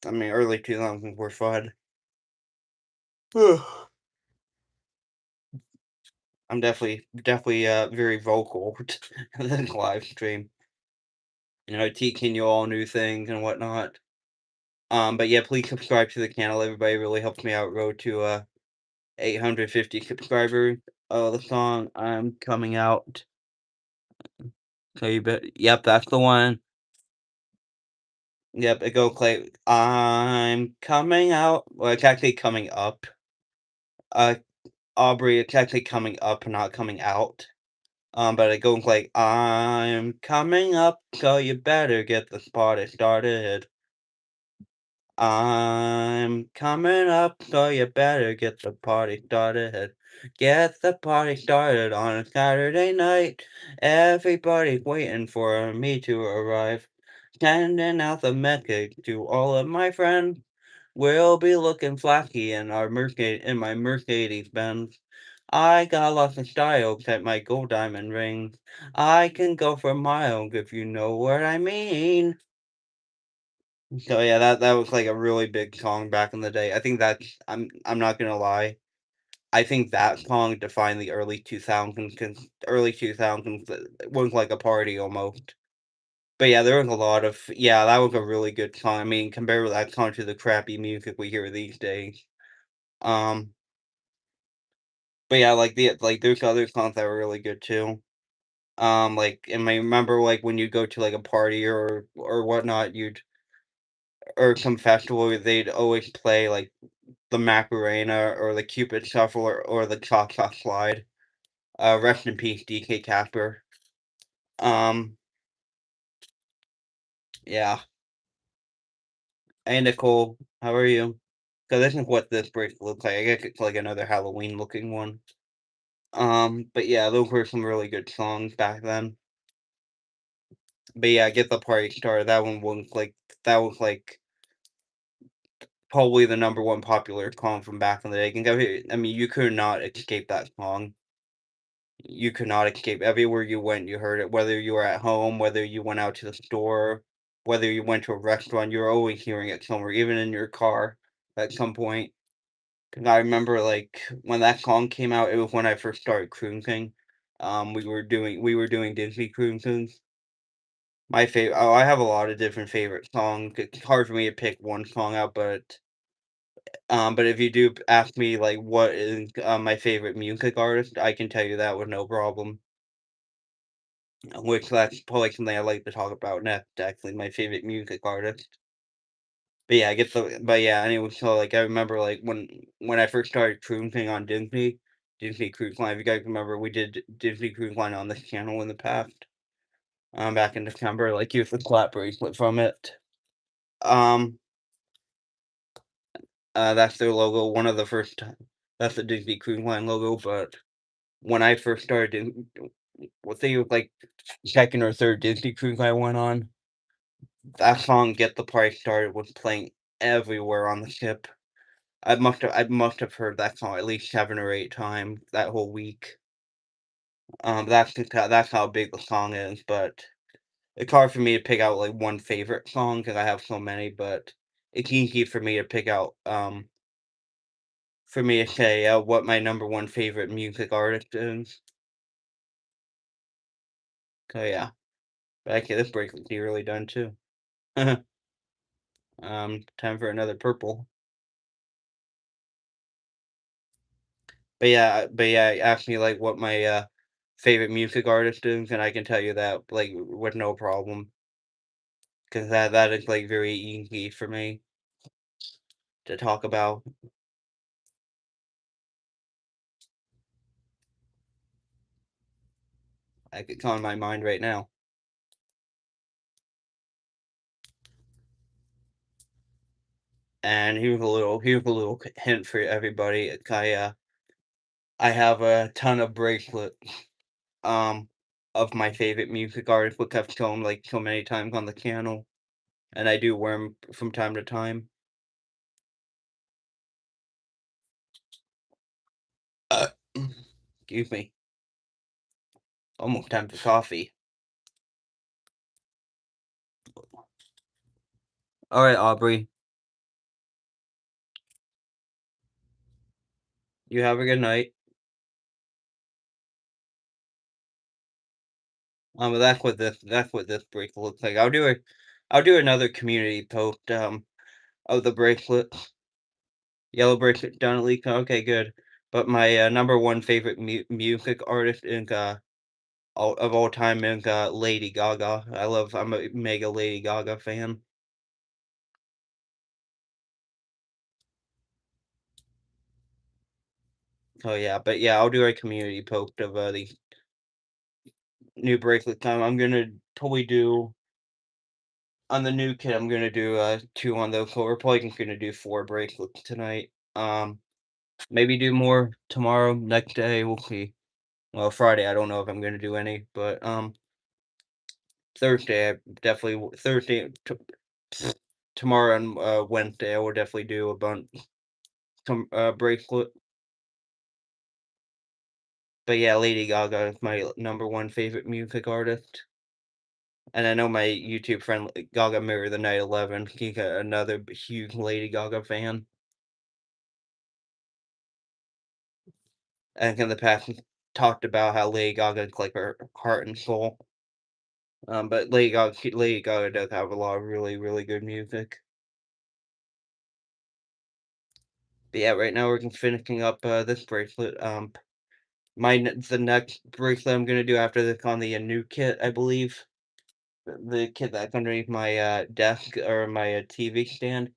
I mean, early 2000s were fun. I'm definitely, very vocal in the live stream. Teaching you all new things and whatnot. But yeah, please subscribe to the channel. Everybody really helps me out. Road to 850 subscribers. The song I'm coming out. So you bet. Yep, that's the one. Yep, it goes like I'm coming out. Well, it's actually coming up. Uh, Aubrey, it's actually coming up, not coming out. But it goes like I'm coming up, so you better get the party started. I'm coming up, so you better get the party started. Get the party started on a Saturday night. Everybody's waiting for me to arrive. Sending out the message to all of my friends. We'll be looking flashy in my Mercedes Benz. I got lots of style, except my gold diamond rings. I can go for miles if you know what I mean. So yeah, that was like a really big song back in the day. I think I'm not gonna lie. I think that song defined the early 2000s because early 2000s was like a party almost. But yeah, there was a lot of yeah, that was a really good song. I mean, compare that song to the crappy music we hear these days. Um, but yeah, like there's other songs that were really good too. And I remember like when you go to like a party or whatnot, you'd or some festival, they'd always play like the Macarena or the Cupid Shuffle or the Cha Cha Slide. Rest in peace, DK Casper. Um, yeah. Hey Nicole, how are you? So this is what this bracelet looks like. I guess it's like another Halloween looking one. But yeah, those were some really good songs back then. But yeah, Get the Party Started. That was like probably the number one popular song from back in the day. I mean, you could not escape that song. You could not escape. Everywhere you went, you heard it. Whether you were at home, whether you went out to the store, whether you went to a restaurant, you're always hearing it somewhere, even in your car at some point. 'Cause I remember, like, when that song came out, it was when I first started cruising. We were doing Disney cruises. My favorite. Oh, I have a lot of different favorite songs. It's hard for me to pick one song out, but if you do ask me like what is my favorite music artist, I can tell you that with no problem. Which that's probably something I like to talk about next. Actually, my favorite music artist. But yeah, I get the. But yeah, anyway. So like, I remember like when I first started cruising on Disney Cruise Line. If you guys remember, we did Disney Cruise Line on this channel in the past. Back in December, like here's the clap bracelet from it. Um, that's their logo. One of the first. That's the Disney Cruise Line logo. But when I first started, what they was like second or third Disney cruise I went on. That song "Get the Party Started" was playing everywhere on the ship. I must have heard that song at least 7 or 8 times that whole week. That's how big the song is, but it's hard for me to pick out, like, one favorite song because I have so many, but it's easy for me to pick out, for me to say, what my number 1 favorite music artist is. So, yeah. But actually, this bracelet's nearly done too. Time for another purple. But yeah, ask me, like, what my, favorite music artist is, and I can tell you that, like, with no problem, because that is, like, very easy for me to talk about. Like, it's on my mind right now. And here's a little hint for everybody. I have a ton of bracelets, um, of my favorite music artists, which I've shown, like, so many times on the channel, and I do wear them from time to time. Uh, excuse me. Almost time for coffee. Alright, Aubrey. You have a good night. But that's what this bracelet looks like. I'll do another community post, of the bracelets. Yellow bracelet done at least? Okay, good. But my, number 1 favorite music artist is, of all time is, Lady Gaga. I'm a mega Lady Gaga fan. Oh, yeah, but yeah, I'll do a community post of, the new bracelet time. I'm gonna probably do on the new kit, I'm gonna do, 2 on those, so we're probably just gonna do 4 bracelets tonight. Maybe do more tomorrow, next day, we'll see. Well, Friday, I don't know if I'm gonna do any, but, Thursday, I definitely Thursday, tomorrow and, Wednesday, I will definitely do a bunch some, bracelet. But yeah, Lady Gaga is my number 1 favorite music artist, and I know my YouTube friend Gaga Mirror the Night 11, he's another huge Lady Gaga fan, and in the past, he talked about how Lady Gaga is like her heart and soul. But Lady Gaga does have a lot of really, really good music. But yeah, right now we're just finishing up, this bracelet, the next bracelet I'm gonna do after this on the, new kit, I believe. The kit that's underneath my, desk or my, TV stand.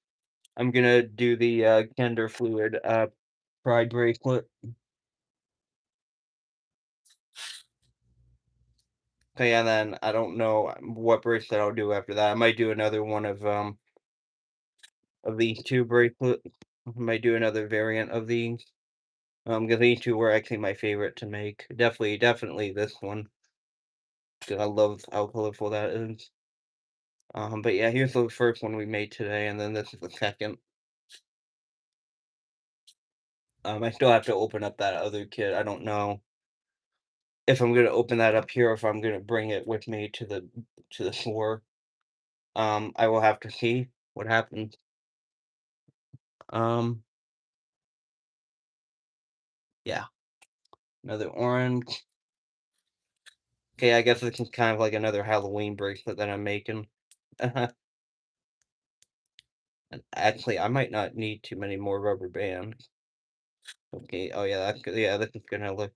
I'm gonna do the, gender fluid, pride bracelet. Okay, and then I don't know what bracelet I'll do after that. I might do another one of these 2 bracelets. I might do another variant of these. 'Cause these 2 were actually my favorite to make. Definitely this one, 'cause I love how colorful that is. But yeah, here's the first one we made today, and then this is the second. I still have to open up that other kit. I don't know if I'm gonna open that up here or if I'm gonna bring it with me to the store. I will have to see what happens. Um, yeah, another orange. Okay, I guess this is kind of like another Halloween bracelet that I'm making. And actually, I might not need too many more rubber bands. Okay, oh yeah, that's good. Yeah, this is gonna look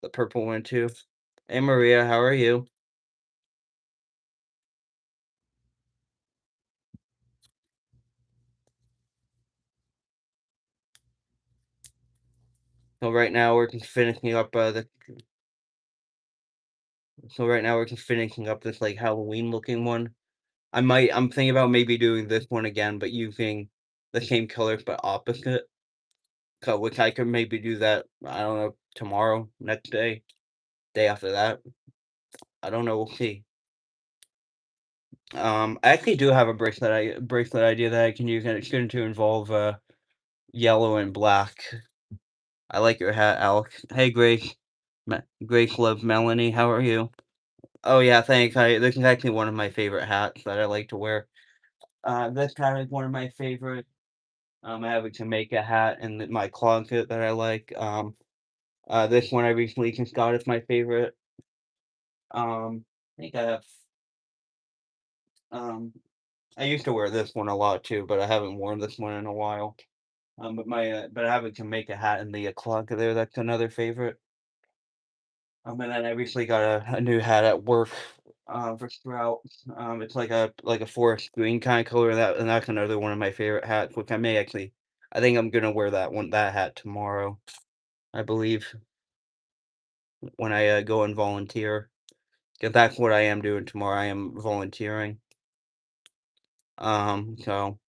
the purple one too. Hey Maria, how are you? So right now we're just finishing up the so right now we're just finishing up this like Halloween looking one. I'm thinking about maybe doing this one again, but using the same colors but opposite. So which I could maybe do that, I don't know, tomorrow, next day, day after that. I don't know, we'll see. I actually do have a bracelet idea that I can use, and it's going to involve yellow and black. I like your hat, Alex. Hey, Grace. Grace Love Melanie, how are you? Oh yeah, thanks. This is actually one of my favorite hats that I like to wear. This hat is one of my favorite. I have a Jamaica hat in my closet that I like. This one I recently just got is my favorite. I think I have. Um, I used to wear this one a lot too, but I haven't worn this one in a while. But I have a Jamaica hat in the closet there. That's another favorite. And then I recently got a new hat at work. For Sprout. It's like a forest green kind of color. And that's another one of my favorite hats, which I may actually. I think I'm gonna wear that hat tomorrow. I believe when I go and volunteer. 'Cause that's what I am doing tomorrow. I am volunteering. So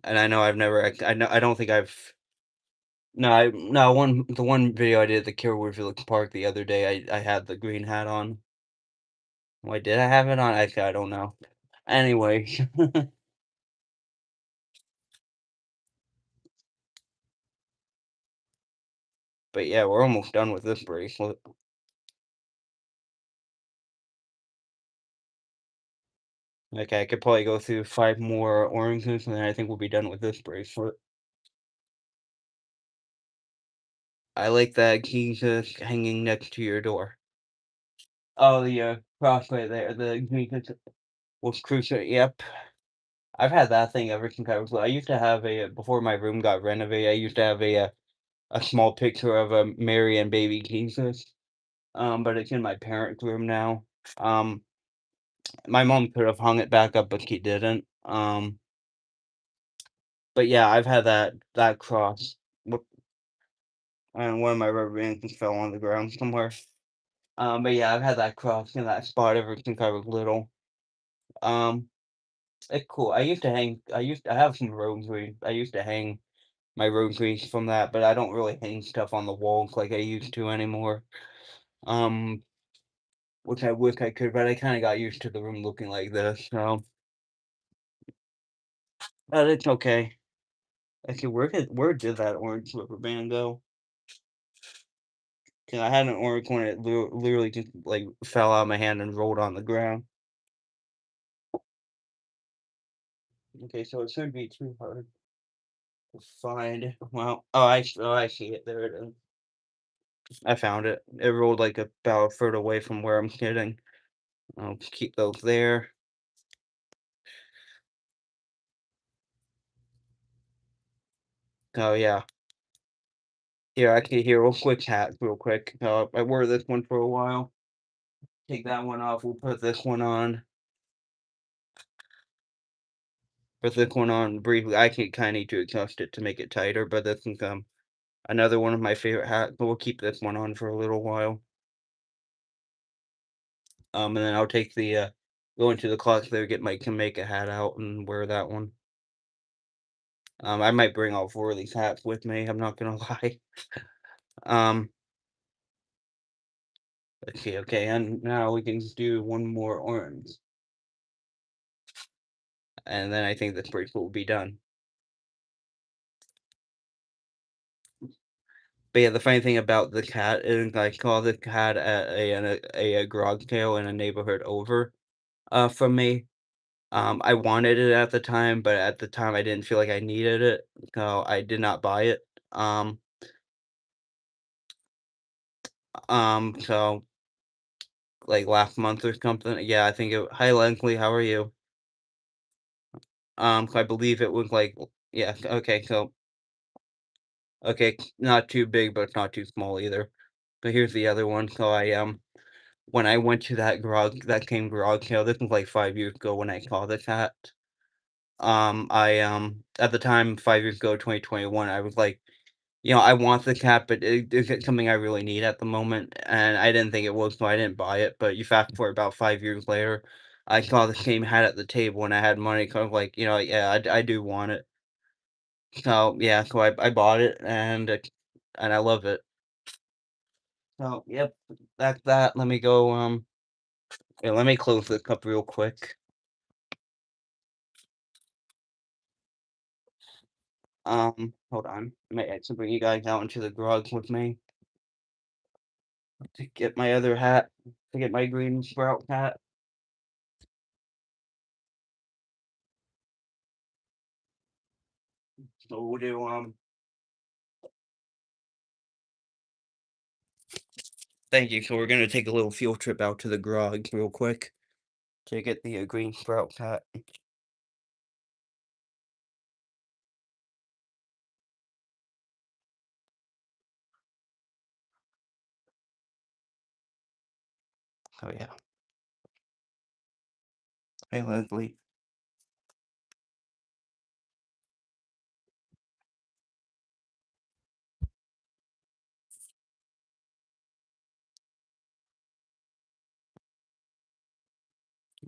and I know I've never. I know I don't think I've. No, no one the one video I did at the Carroll Village Park the other day. I had the green hat on. Why did I have it on? I don't know. Anyway, but yeah, we're almost done with this bracelet. Like I could probably go through 5 more oranges, and then I think we'll be done with this bracelet. I like that Jesus hanging next to your door. Oh, the cross right there. The Jesus was crucial. Yep, I've had that thing ever since I was little. I used to have before my room got renovated. I used to have a small picture of a Mary and baby Jesus. But it's in my parents' room now. Um, my mom could have hung it back up, but she didn't. But yeah, I've had that cross. And one of my rubber bands just fell on the ground somewhere. But yeah, I've had that cross in that spot ever since I was little. Um, it's cool. I have some rosaries. I used to hang my rosaries from that, but I don't really hang stuff on the walls like I used to anymore. Um, which I wish I could, but I kind of got used to the room looking like this, so but it's okay. Actually, where did that orange rubber band go? 'Cause I had an orange one, it literally just like fell out of my hand and rolled on the ground. Okay, so it shouldn't be too hard to find. Well, I see it. There it is. I found it. It rolled like about a foot away from where I'm sitting. I'll keep those there. Oh yeah. Here, actually, here, we'll switch hats real quick. I wore this one for a while. Take that one off. We'll put this one on. Put this one on briefly. I can kind of need to adjust it to make it tighter, but this is another one of my favorite hats. But we'll keep this one on for a little while. And then I'll take the go into the closet there, get my Jamaica hat out, and wear that one. I might bring all 4 of these hats with me. I'm not gonna lie. Um, let's see. Okay, and now we can just do one more orange, and then I think this bracelet will be done. But yeah, the funny thing about the cat is I saw the cat at a garage sale in a neighborhood over from me. I wanted it at the time, but at the time I didn't feel like I needed it, so I did not buy it. Um, So, like, last month or something. Yeah, I think it Hi, Leslie, how are you? So I believe it was, like yeah, okay, so okay, not too big, but not too small either. But here's the other one. So when I went to that same garage sale, this was, like, 5 years ago when I saw the cat. At the time, 5 years ago, 2021, I was like, I want the cat, but is it something I really need at the moment? And I didn't think it was, so I didn't buy it. But you fast forward about 5 years later, I saw the same hat at the table and I had money, so I was like, yeah, I do want it. So, yeah, so I bought it and I love it. So, yep, that's that. Let me go, yeah, let me close this up real quick. Hold on. I might actually bring you guys out into the garage with me to get my other hat, to get my green sprout hat. So we'll do, thank you. So we're gonna take a little field trip out to the garage real quick to get the green sprout hat. Oh yeah. Hey Leslie.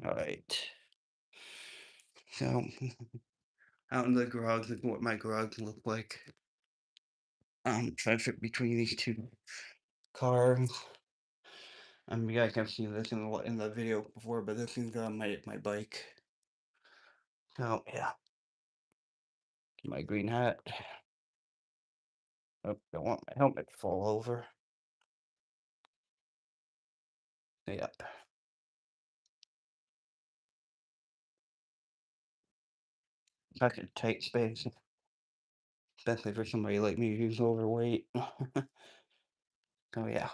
All right. So out in the garage is what my garage looks like. Traffic between these two cars. You guys have seen this in the video before, but this is my bike. Oh yeah, my green hat. Oh, don't want my helmet to fall over. Yep. Such a tight space, especially for somebody like me who's overweight. Oh yeah.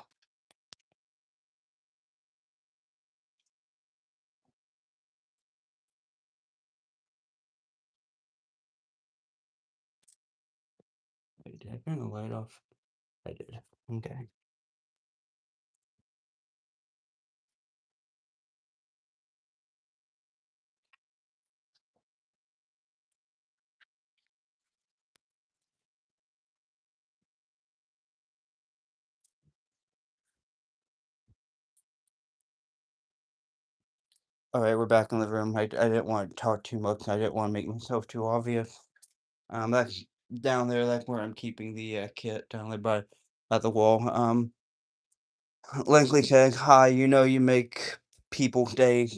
Wait, did I turn the light off? I did. Okay. All right, we're back in the room. I didn't want to talk too much. I didn't want to make myself too obvious. That's down there. That's where I'm keeping the kit down there by the wall. Leslie said, "Hi, you make people's day."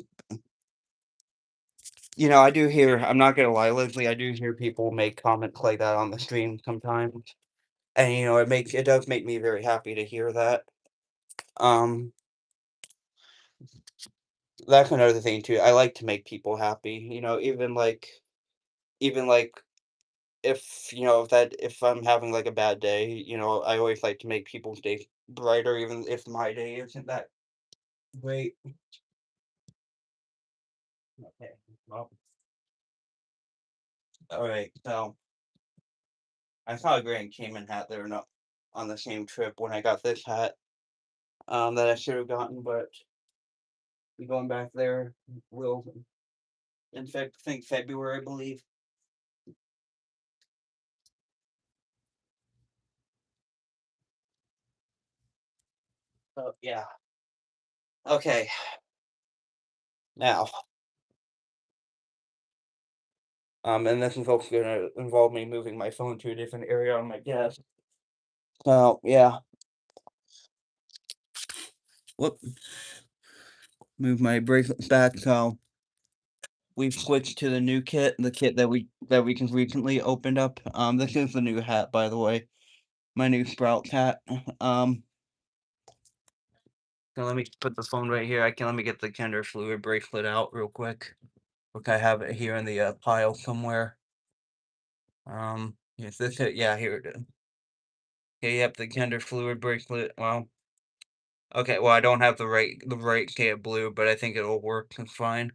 I do hear. I'm not gonna lie, Leslie. I do hear people make comments like that on the stream sometimes, and it does make me very happy to hear that. Um, that's another thing too. I like to make people happy. Even like if I'm having like a bad day, I always like to make people's day brighter, even if my day isn't that great. Okay. Well, all right. So I saw a Grand Cayman hat there, not on the same trip when I got this hat. That I should have gotten, but we going back there. Will in fact think February, I believe. So yeah. Okay. Now, and this is also gonna involve me moving my phone to a different area on my desk. So yeah. Whoop. Move my bracelet back. So we've switched to the new kit, the kit that we can recently opened up. This is the new hat, by the way, my new Sprout hat. Um, so let me put the phone right here. Let me get the gender fluid bracelet out real quick. Look, I have it here in the pile somewhere. Is this it? Yeah, here it is. Okay, yep, the gender fluid bracelet. Well, Okay, well, I don't have the right shade of blue, but I think it'll work fine.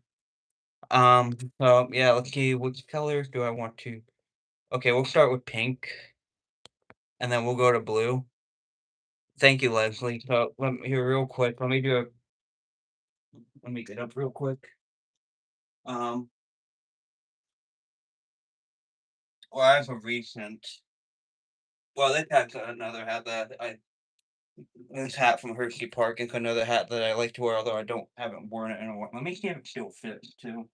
So yeah, let's see which colors do I want to. Okay, we'll start with pink, and then we'll go to blue. Thank you, Leslie. So let me here real quick. Let me get up real quick. Um, well, I have a recent. Well, this hat's another hat that I. This hat from Hershey Park is another hat that I like to wear, although I don't haven't worn it in a while. Let me see if it still fits too.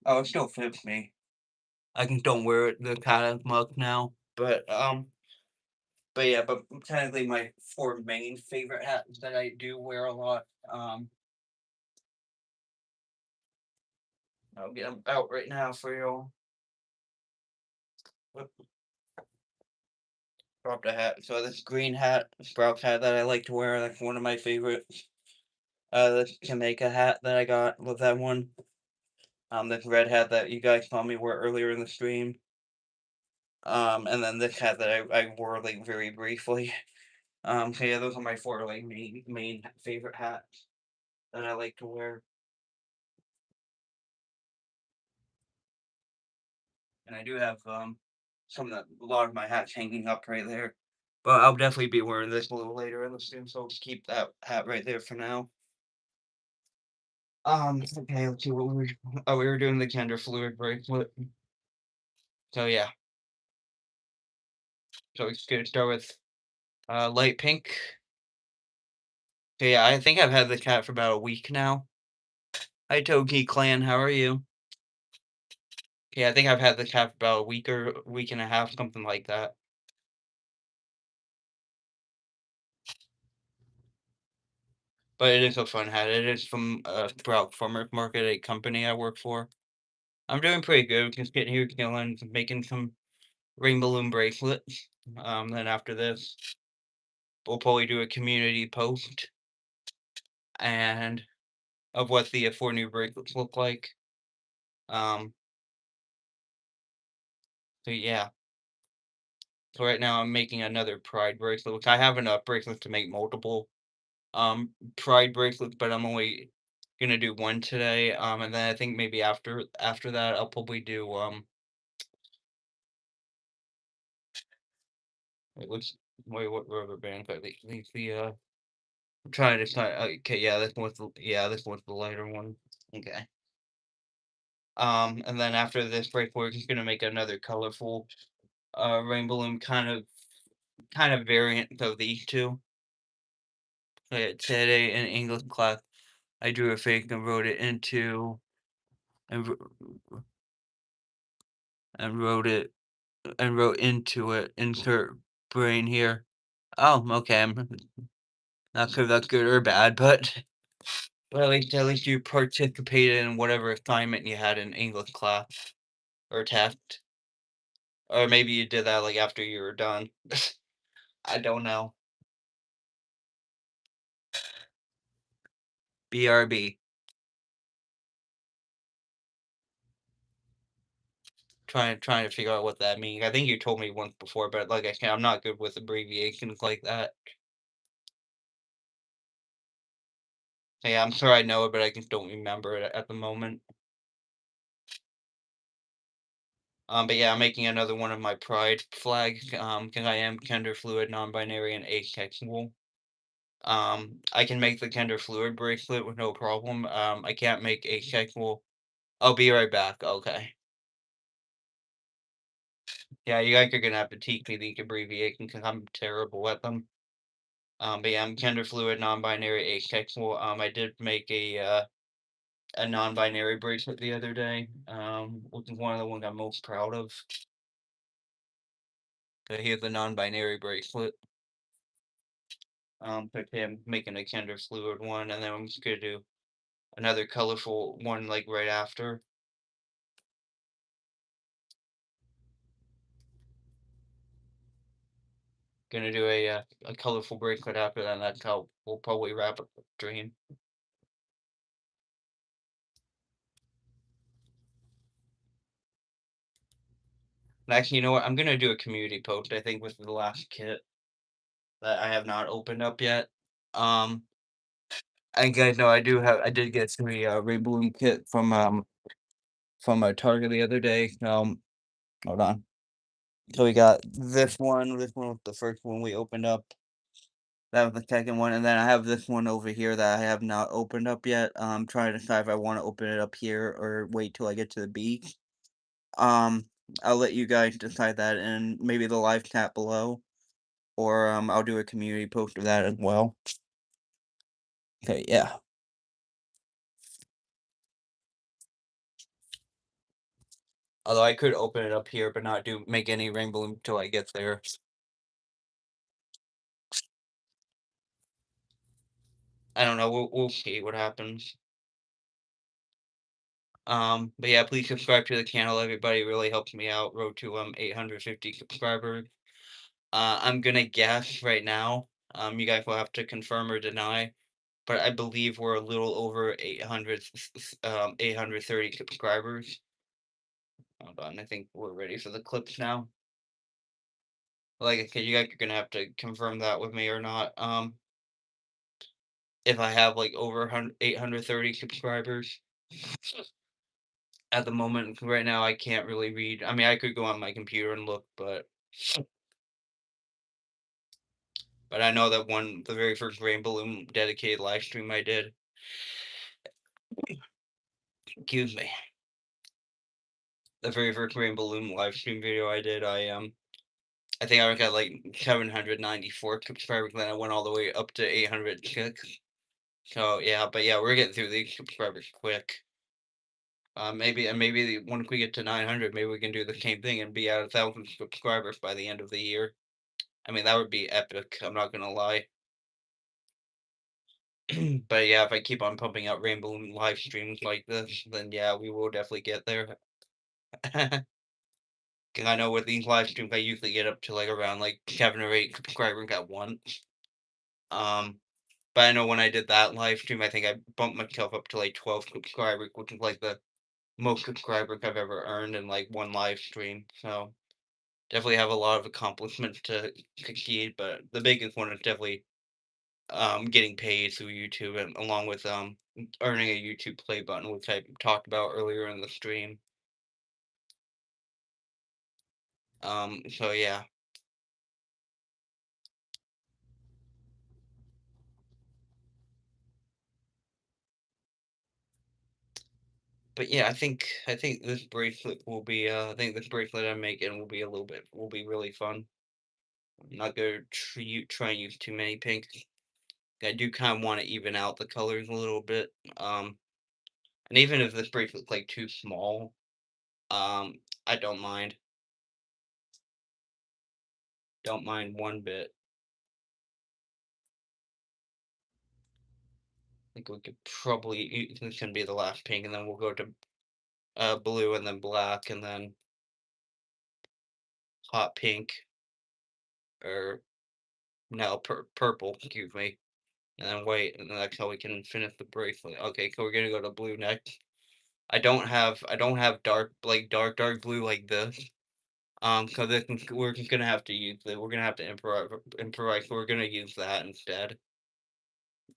Oh, it still fits me. I just don't wear it the kind of much now. But yeah, but technically my four main favorite hats that I do wear a lot. I'll get them out right now for you. Whoop, dropped a hat. So this green hat, Sprouts hat that I like to wear, that's one of my favorites. This Jamaica hat that I got with that one. This red hat that you guys saw me wear earlier in the stream. And then this hat that I wore like very briefly. So yeah, those are my four like main favorite hats that I like to wear. And I do have a lot of my hats hanging up right there. But I'll definitely be wearing this a little later in the stream, so I'll just keep that hat right there for now. Okay, let's see what we were. Oh, we were doing the gender fluid bracelet. So yeah, so it's gonna start with light pink. So yeah, I think I've had the cat for about a week now. Hi Toki Clan, how are you? Yeah, I think I've had the cat for about a week or a week and a half, something like that. But it is a fun hat. It is from Sprout Farmers Market, a company I work for. I'm doing pretty good. Just getting here, killing, making some rainbow loom bracelets. Then after this, we'll probably do a community post and of what the four new bracelets look like. Um, so yeah. So right now I'm making another pride bracelet, which I have enough bracelets to make multiple pride bracelets, but I'm only gonna do one today. And then I think maybe after that I'll probably do wait, what rubber band? I'm trying to decide. Okay, yeah, this one's the lighter one. Okay. And then after this break, we're just gonna make another colorful rainbow loom kind of variant of these two. Today in English class, I drew a fake and wrote it into and and wrote it and wrote into it. Insert brain here. Oh, okay. I'm not sure if that's good or bad, but at least you participated in whatever assignment you had in English class or test. Or maybe you did that, like, after you were done. I don't know. BRB. Trying to figure out what that means. I think you told me once before, but like I said, I'm not good with abbreviations like that. Yeah, I'm sure I know it, but I just don't remember it at the moment. But yeah, I'm making another one of my pride flags, because I am gender fluid, non-binary, and asexual. I can make the gender fluid bracelet with no problem. I can't make asexual. I'll be right back. Okay. Yeah, you guys are gonna have to teach me these abbreviations because I'm terrible at them. But yeah, I'm gender fluid, non-binary, asexual. I did make a non-binary bracelet the other day. Which is one of the ones I'm most proud of. So here's the non-binary bracelet. Okay, I'm making a gender fluid one, and then I'm just gonna do another colorful one like right after. Gonna do a colorful bracelet after that. And that's how we'll probably wrap up the stream. And actually, you know what? I'm gonna do a community post. I think with the last kit that I have not opened up yet. Um, and guys know I did get a rainbow balloon kit from a Target the other day. Hold on. So we got this one was the first one we opened up. That was the second one, and then I have this one over here that I have not opened up yet. I'm trying to decide if I want to open it up here or wait till I get to the beach. Um, I'll let you guys decide that and maybe the live chat below, or I'll do a community post of that as well. Okay, yeah. Although I could open it up here, but not do make any rainbow until I get there. I don't know. We'll see what happens. But yeah, please subscribe to the channel. Everybody really helps me out. Road to 850 subscribers. I'm gonna guess right now. You guys will have to confirm or deny, but I believe we're a little over 830 subscribers. Hold on, I think we're ready for the clips now. Like I said, you guys are gonna have to confirm that with me or not. If I have like over 830 subscribers at the moment, right now I can't really read. I mean, I could go on my computer and look, but I know that the very first Rain Balloon dedicated live stream I did, excuse me, the very first Rain Balloon live stream video I did, I think I got like 794 subscribers, then I went all the way up to 806. So yeah, but yeah, we're getting through these subscribers quick. Maybe once we get to 900, maybe we can do the same thing and be at 1,000 subscribers by the end of the year. I mean, that would be epic. I'm not gonna lie. But yeah, if I keep on pumping out Rainbow live streams like this, then yeah, we will definitely get there. 'Cause I know with these live streams, I usually get up to like around like 7 or 8 subscribers at once. Um, but I know when I did that live stream, I think I bumped myself up to like 12 subscribers, which is like the most subscribers I've ever earned in like one live stream. So definitely have a lot of accomplishments to succeed, but the biggest one is definitely getting paid through YouTube and along with earning a YouTube play button, which I talked about earlier in the stream. So yeah. But yeah, I think this bracelet will be I think this bracelet I'm making will be will be really fun. I'm not gonna try and use too many pinks. I do kind of want to even out the colors a little bit. And even if this bracelet's like too small, I don't mind. Don't mind one bit. I think we could probably this can be the last pink, and then we'll go to blue, and then black, and then hot pink, or no, purple. Excuse me, and then white, and then that's how we can finish the bracelet. Okay, so we're gonna go to blue next. I don't have dark blue like this. So we're just gonna have to use it. We're gonna have to improvise. So we're gonna use that instead.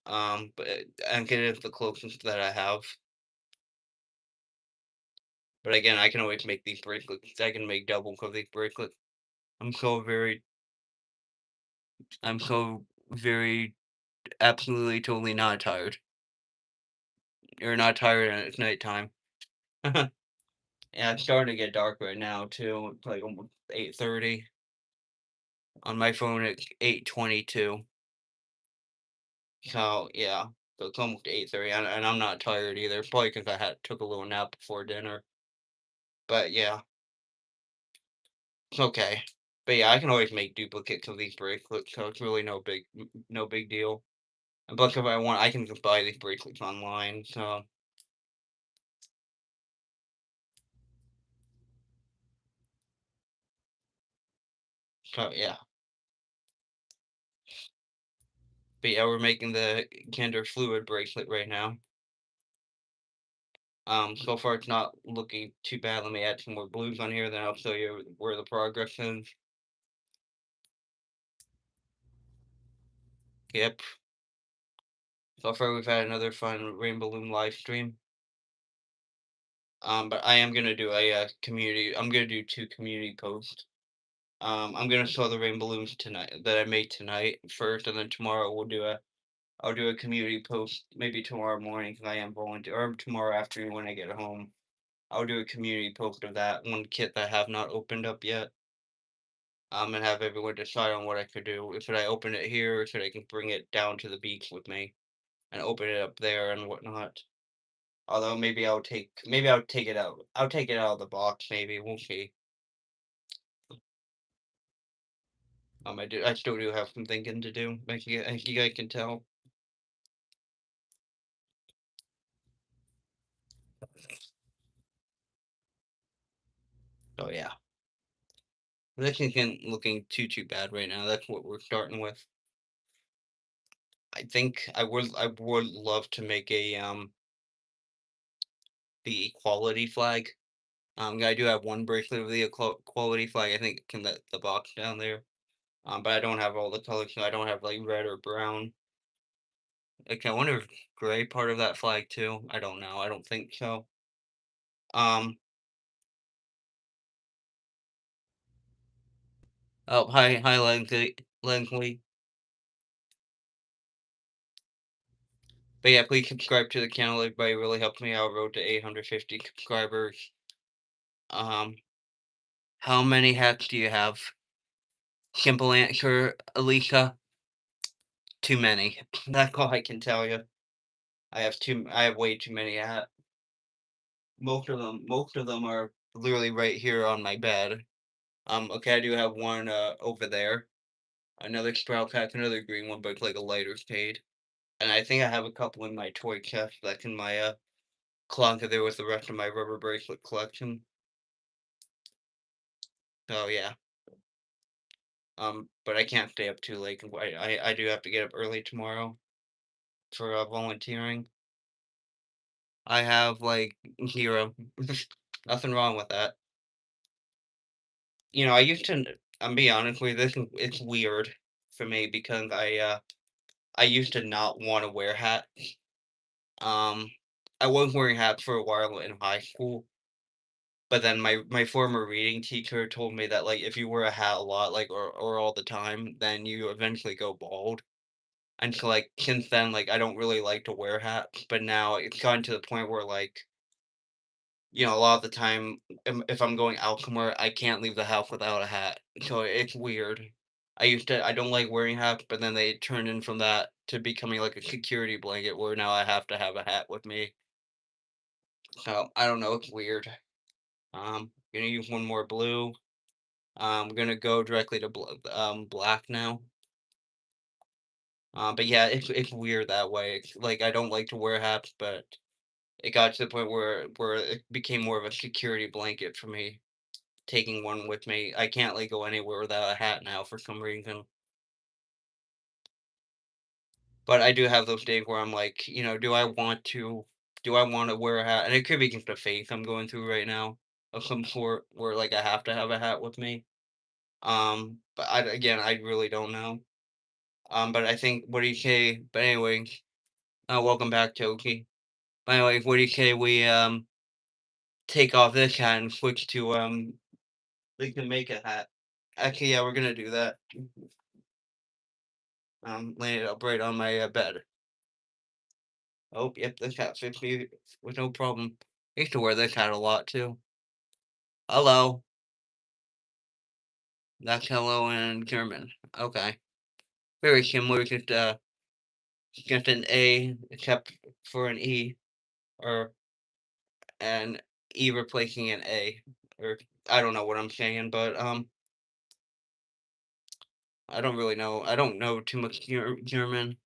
But I'm getting it the closest that I have. But again, I can always make these bracelets. I can make double of these bracelets. I'm so very, I'm so very, absolutely, totally not tired. You're not tired, and it's nighttime. Yeah, it's starting to get dark right now too. It's like almost 8:30. On my phone, it's 8:22. So yeah, so it's almost 8:30, and I'm not tired either. Probably because I had took a little nap before dinner. But yeah, it's okay. But yeah, I can always make duplicates of these bracelets, so it's really no big deal. And plus, if I want, I can just buy these bracelets online. So yeah. But yeah, we're making the gender fluid bracelet right now. So far it's not looking too bad. Let me add some more blues on here, then I'll show you where the progress is. Yep. So far, we've had another fun Rainbow Loom live stream. But I am gonna do a community. I'm gonna do 2 community posts. I'm gonna show the rainbow balloons tonight that I made tonight first, and then tomorrow I'll do a community post maybe tomorrow morning because I am volunteer or tomorrow afternoon when I get home. I'll do a community post of that one kit that I have not opened up yet. And have everyone decide on what I could do. Should I open it here or should I can bring it down to the beach with me and open it up there and whatnot. Although maybe I'll take it out. I'll take it out of the box, maybe. We'll see. I still do have some thinking to do, like you guys can tell. So yeah. This isn't looking too bad right now. That's what we're starting with. I would love to make a the equality flag. I do have one bracelet of the equality flag. I think can let the box down there. But I don't have all the colors. So I don't have like red or brown. Okay, I wonder if gray part of that flag too. I don't know. I don't think so. Um. Oh, hi, Langley. But yeah, please subscribe to the channel. Everybody really helped me out. Road to 850 subscribers. Um, how many hats do you have? Simple answer, Alika. Too many. That's all I can tell you. I have way too many hats. Most of them are literally right here on my bed. Okay, I do have one over there. Another Sprout hat, another green one, but it's like a lighter shade. And I think I have a couple in my toy chest that's in my closet there with the rest of my rubber bracelet collection. So yeah. But I can't stay up too late. I do have to get up early tomorrow for volunteering. I have like 0. Nothing wrong with that. I used to. I'm be honest with you, it's weird for me because I used to not want to wear hats. Um, I was wearing hats for a while in high school, but then my former reading teacher told me that like if you wear a hat a lot, like or all the time, then you eventually go bald. And so, like, since then, like, I don't really like to wear hats, but now it's gotten to the point where, like, a lot of the time, if I'm going out somewhere, I can't leave the house without a hat. So it's weird. I don't like wearing hats, but then they turned in from that to becoming like a security blanket where now I have to have a hat with me. So I don't know, it's weird. Gonna use one more blue. We're gonna go directly to black now. But yeah, it's weird that way. It's like I don't like to wear hats, but it got to the point where it became more of a security blanket for me, taking one with me. I can't, like, go anywhere without a hat now for some reason. But I do have those days where I'm like, do I wanna wear a hat? And it could be just a phase I'm going through right now of some sort where, like, I have to have a hat with me. But I really don't know. But I think what do you say but anyway, welcome back, Toki. But anyway, what do you say we, take off this hat and switch to, we can make a hat. Actually, yeah, we're gonna do that. Laying it up right on my bed. Oh, yep, this hat fits me with no problem. I used to wear this hat a lot too. Hello. That's hello in German. Okay. Very similar, just an A except for an E, or an E replacing an A. Or I don't know what I'm saying, but I don't really know. I don't know too much German.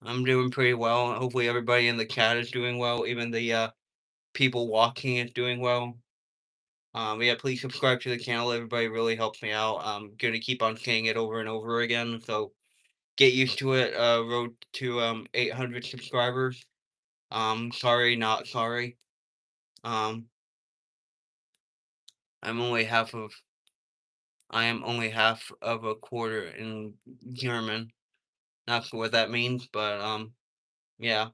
I'm doing pretty well. Hopefully everybody in the chat is doing well. Even the people walking is doing well. Yeah, please subscribe to the channel. Everybody really helps me out. I'm gonna keep on saying it over and over again. So get used to it. Road to 800 subscribers. Sorry, not sorry. Um, I'm only half of I am only half of a quarter in German. Not sure what that means, but yeah.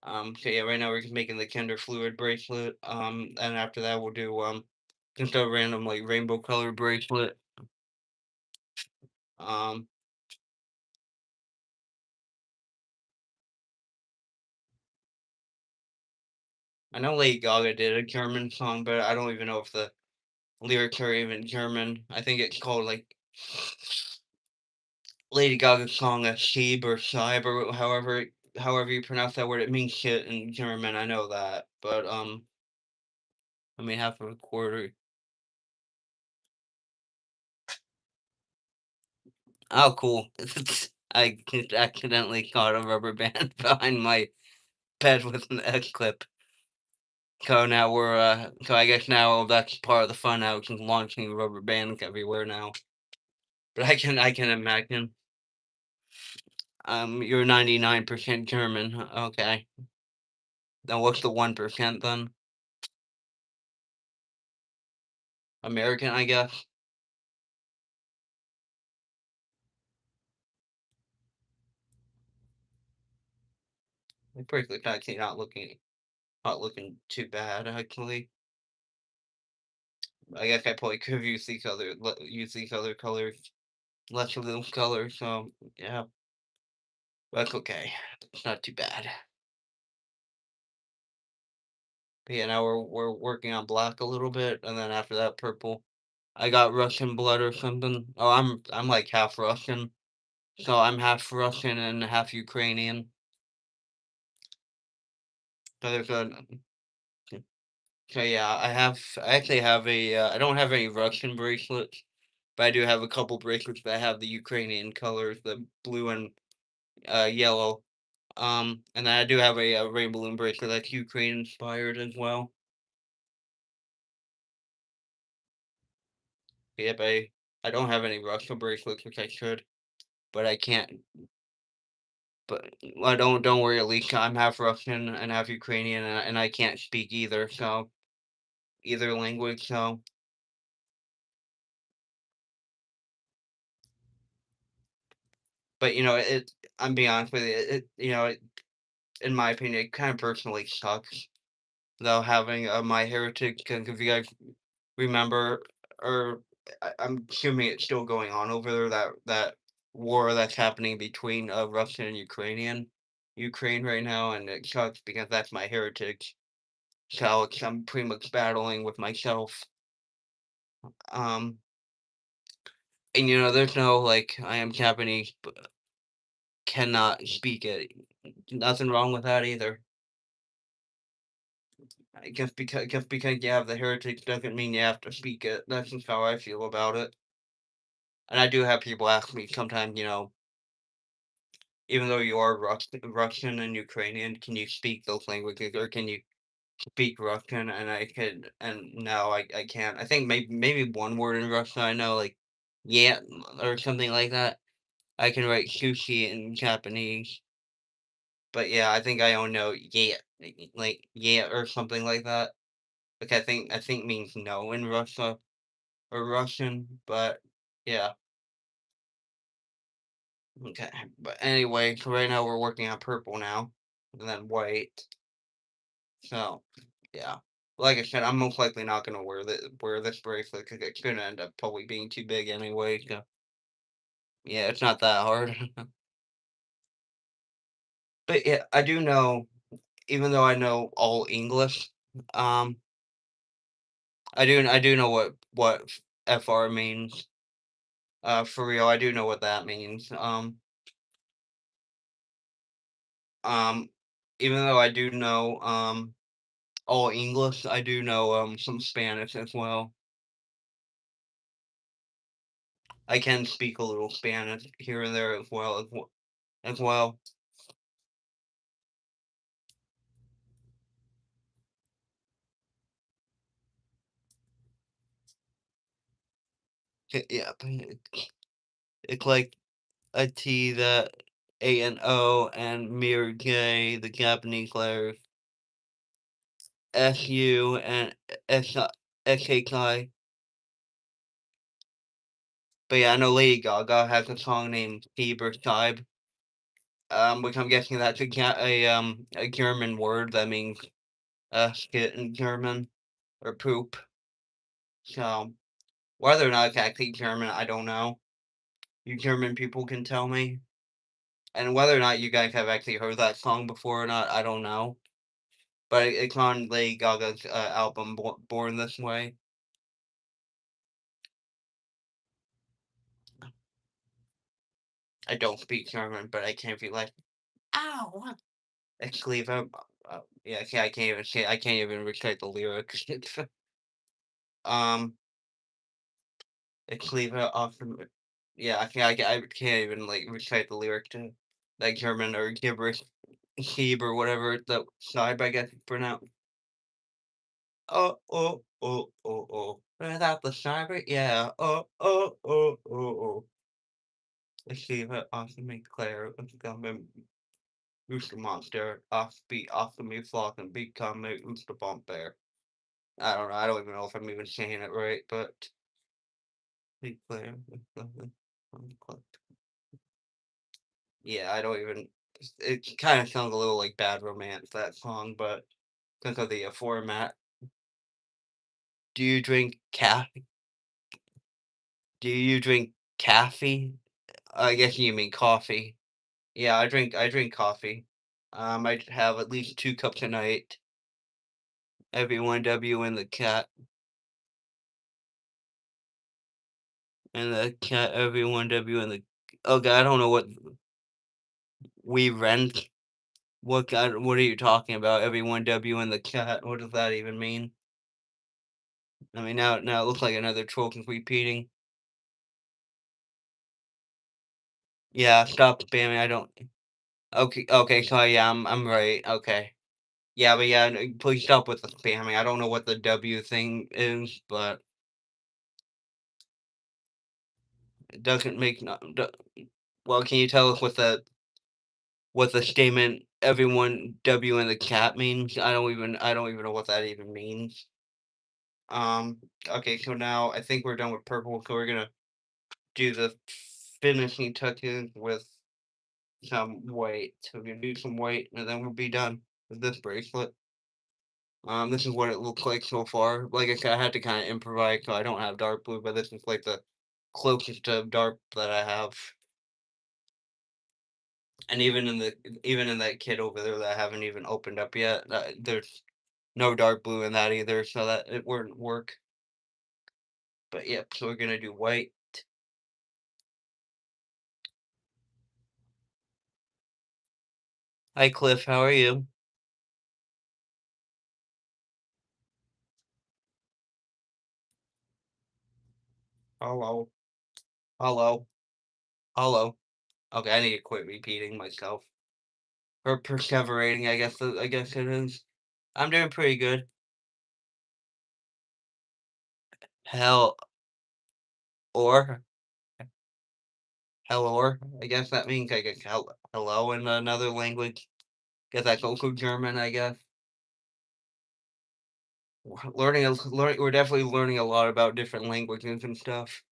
So yeah, right now we're just making the Kinder Fluid bracelet. And after that we'll do just a random like rainbow color bracelet. Um, I know Lady Gaga did a German song, but I don't even know if the lyrics are even German. I think it's called like Lady Gaga's song, Sheeb or Scheib or however you pronounce that word. It means shit in German. I know that, but I mean half of a quarter. Oh, cool. I just accidentally caught a rubber band behind my bed with an X clip. So I guess now that's part of the fun now, just launching rubber bands everywhere now. But I can imagine. You're 99% German. Okay. Then what's the 1% then? American, I guess. Like Berkeley's actually not looking too bad actually. I guess I probably could have used these other colors, less of those colors. So yeah, that's okay. It's not too bad. But yeah, now we're working on black a little bit, and then after that, purple. I got Russian blood or something. Oh, I'm like half Russian, so I'm half Russian and half Ukrainian. So there's a so yeah, I actually have I don't have any Russian bracelets, but I do have a couple bracelets that have the Ukrainian colors, the blue and yellow. And then I do have a rainbow balloon bracelet that's Ukraine inspired as well. Yep, I don't have any Russian bracelets, which I should, but I can't. But I don't worry, Alicia. I'm half Russian and half Ukrainian, and I can't speak either. So either language. So, but I'm being honest with you. In my opinion, it kind of personally sucks though having my heritage. 'Cause if you guys remember, or I'm assuming it's still going on over there. That war that's happening between Russia and Ukraine right now, and it sucks because that's my heritage. So I'm pretty much battling with myself. Um, and there's no like I am Japanese, but cannot speak it. Nothing wrong with that either. Just because you have the heritage doesn't mean you have to speak it. That's just how I feel about it. And I do have people ask me sometimes, even though you are Russian and Ukrainian, can you speak those languages or can you speak Russian? And I could, and no, I can't. I think maybe one word in Russian I know, like yeah, or something like that. I can write sushi in Japanese, but yeah, I think I don't know yeah, like yeah or something like that. Like I think means no in Russia or Russian, but yeah, okay. But anyway, so right now we're working on purple now, and then white. So yeah, like I said, I'm most likely not gonna wear this bracelet because it's gonna end up probably being too big anyway. So yeah, it's not that hard. But yeah, I do know, even though I know all English, um, I do know what FR means. For real, I do know what that means. Um, even though I do know all English, I do know some Spanish as well. I can speak a little Spanish here and there as well. Yeah, but it's like a T that A and O and mirror J, the Japanese letters SU and S H I. But yeah, I know Lady Gaga has a song named Fieber Tribe, which I'm guessing that's a German word that means shit in German or poop. So whether or not it's actually German, I don't know. You German people can tell me. And whether or not you guys have actually heard that song before or not, I don't know. But it's on Lady Gaga's album Born This Way. I don't speak German, but I can't be like, ow, what? Actually, yeah, I can't even say, I can't even recite the lyrics. um, it's leave it off from, yeah, I can't even like recite the lyric to like German or gibberish, Heeb or whatever the side, I guess it's pronounced. Oh, oh, oh, oh, oh. Is that the cyber? Yeah. Oh, oh, oh, oh, oh. Let's see if it also make clear. Let's go Rooster Monster. Offbeat, off of me, flock, and become a Rooster Bump Bear. I don't know. I don't even know if I'm even saying it right, but. Be clear. Yeah, I don't even. It kind of sounds a little like Bad Romance, that song, but because of the format. Do you drink Do you drink caffeine? I guess you mean coffee. Yeah, I drink coffee. I have at least 2 cups a night. Everyone W and the cat. And the cat, everyone W and the. Oh god, I don't know what we rent. What are you talking about? Everyone W and the cat. What does that even mean? I mean, now it looks like another troll is repeating. Yeah, stop spamming. I don't. Okay, so yeah, I'm right. Okay. Yeah, but yeah, please stop with the spamming. I don't know what the W thing is, but it doesn't make no. Well, can you tell us what the statement "everyone W in the cat" means? I don't even know what that even means. Um. Okay, so now I think we're done with purple. So we're gonna do the finishing touches with some white. So we're gonna do some white, and then we'll be done with this bracelet. This is what it looks like so far. Like I said, I had to kind of improvise, so I don't have dark blue, but this is like the closest to dark that I have. And even in that kit over there that I haven't even opened up yet, there's no dark blue in that either, so that it wouldn't work. But yep, so we're gonna do white. Hi Cliff, how are you? Hello, hello, hello. Okay, I need to quit repeating myself. Or perseverating, I guess it is. I'm doing pretty good. Hell, or Hello, I guess that means I guess hello in another language. Guess that's also German, I guess. We're definitely learning a lot about different languages and stuff.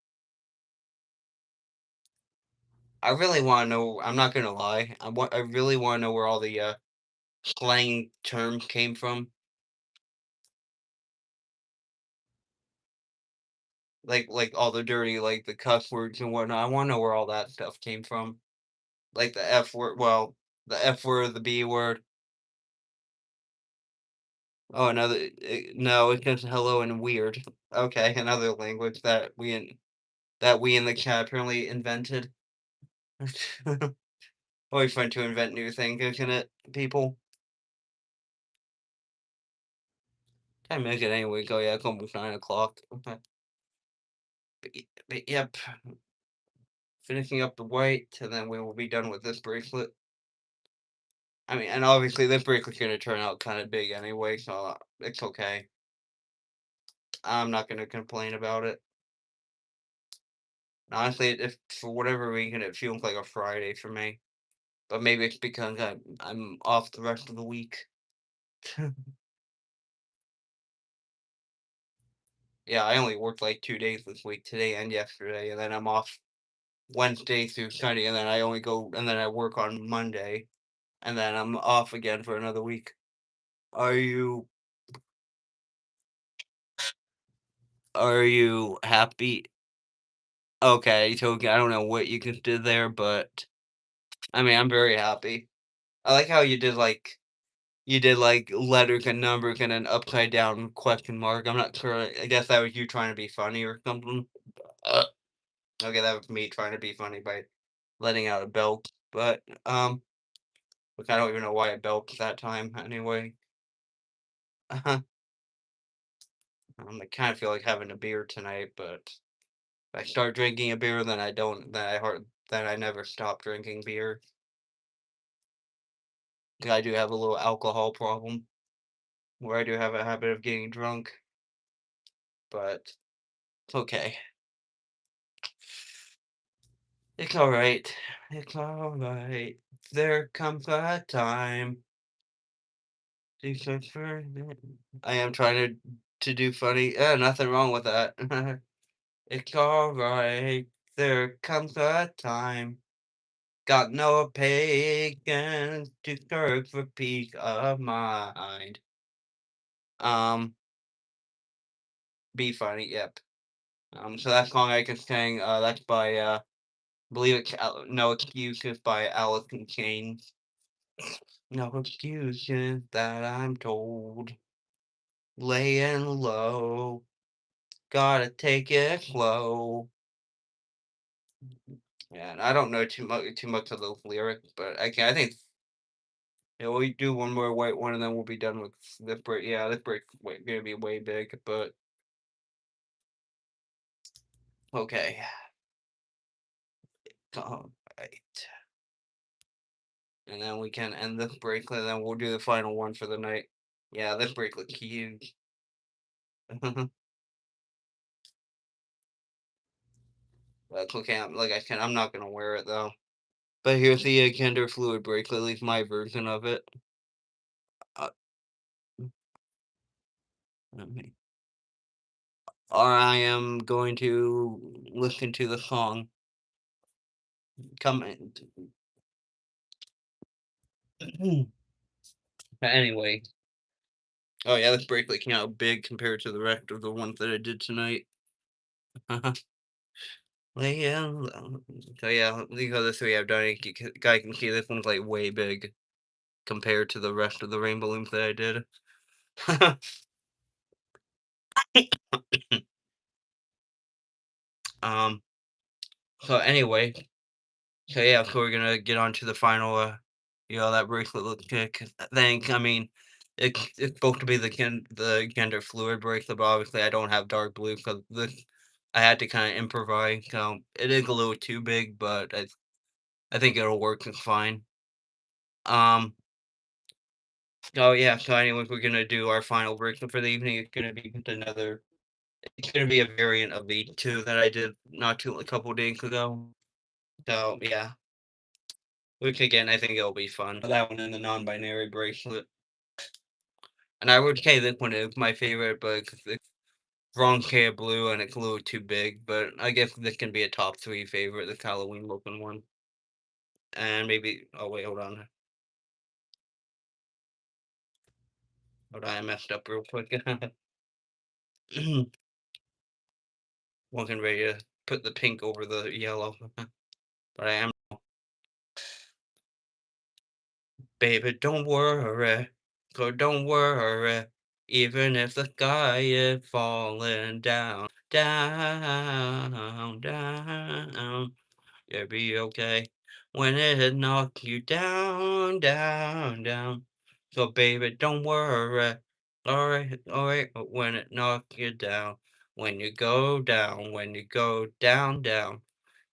I really want to know. I'm not gonna lie. I really want to know where all the slang terms came from. Like all the dirty, like the cuss words and whatnot. I want to know where all that stuff came from. Like the F word. Well, the F word, the B word. Oh, no, it's just hello and weird. Okay, another language that we in the chat apparently invented. Always fun to invent new things, isn't it, people? Time is it anyway? Go, yeah, it's almost 9 o'clock. Okay. But yep, finishing up the white, and then we will be done with this bracelet. I mean, and obviously this bracelet's gonna turn out kind of big anyway, so it's okay. I'm not gonna complain about it. Honestly, if for whatever reason it feels like a Friday for me, but maybe it's because I'm off the rest of the week. Yeah, I only worked like 2 days this week, today and yesterday, and then I'm off Wednesday through Sunday, and then I only go and then I work on Monday, and then I'm off again for another week. Are you are you happy? Okay, so I don't know what you just did there, but I mean, I'm very happy. I like how you did like letters and numbers and an upside down question mark. I'm not sure. I guess that was you trying to be funny or something. Uh, okay, that was me trying to be funny by letting out a belch, but which I don't even know why I belched that time anyway. I kind of feel like having a beer tonight, but if I start drinking a beer, then I don't. Then I never stop drinking beer. 'Cause I do have a little alcohol problem where I do have a habit of getting drunk, but it's okay. It's all right. It's all right. There comes a time to search for it. I am trying to do funny. Nothing wrong with that. It's all right. There comes a time. Got no pagans to search for peace of mind. Um, be funny. Yep. So that song I can sing. That's by believe it's No Excuses by Alice in Chains. No excuses that I'm told. Laying low. Gotta take it slow. Yeah, and I don't know too much of those lyrics, but I think yeah, we do one more white one and then we'll be done with this break. Yeah, this break's gonna be way big, but okay. All right. And then we can end this break and then we'll do the final one for the night. Yeah, this break looks huge. That's okay. Like I said, I'm not gonna wear it though. But here's the gender fluid bracelet, at least my version of it. Uh, okay. Or I am going to listen to the song. Come anyway. Oh yeah, this bracelet came out big compared to the rest of the ones that I did tonight. Yeah. So yeah, these other three I've done. Guy can see this one's like way big compared to the rest of the rainbow looms that I did. um. So anyway, so yeah, so we're gonna get on to the final. That bracelet looks good. 'Cause I think I mean, it's supposed to be the gender fluid bracelet, but obviously I don't have dark blue because this I had to kind of improvise. So it is a little too big, but I think it'll work just fine. Um. Oh yeah. So anyways, we're gonna do our final bracelet for the evening. It's gonna be just another. It's gonna be a variant of the two that I did not too a couple days ago. So yeah. Which again, I think it'll be fun. That one and the non-binary bracelet. And I would say this one is my favorite, but it's wrong shade of blue and it's a little too big. But I guess this can be a top three favorite, this Halloween looking one. And maybe, oh wait, hold on. Hold on, I messed up real quick. Wasn't ready to put the pink over the yellow. But I am. Baby, don't worry. So don't worry. Even if the sky is falling down, down, down, you'll be okay when it knocks you down, down, down. So baby, don't worry. Alright, but when it knocks you down, when you go down, down.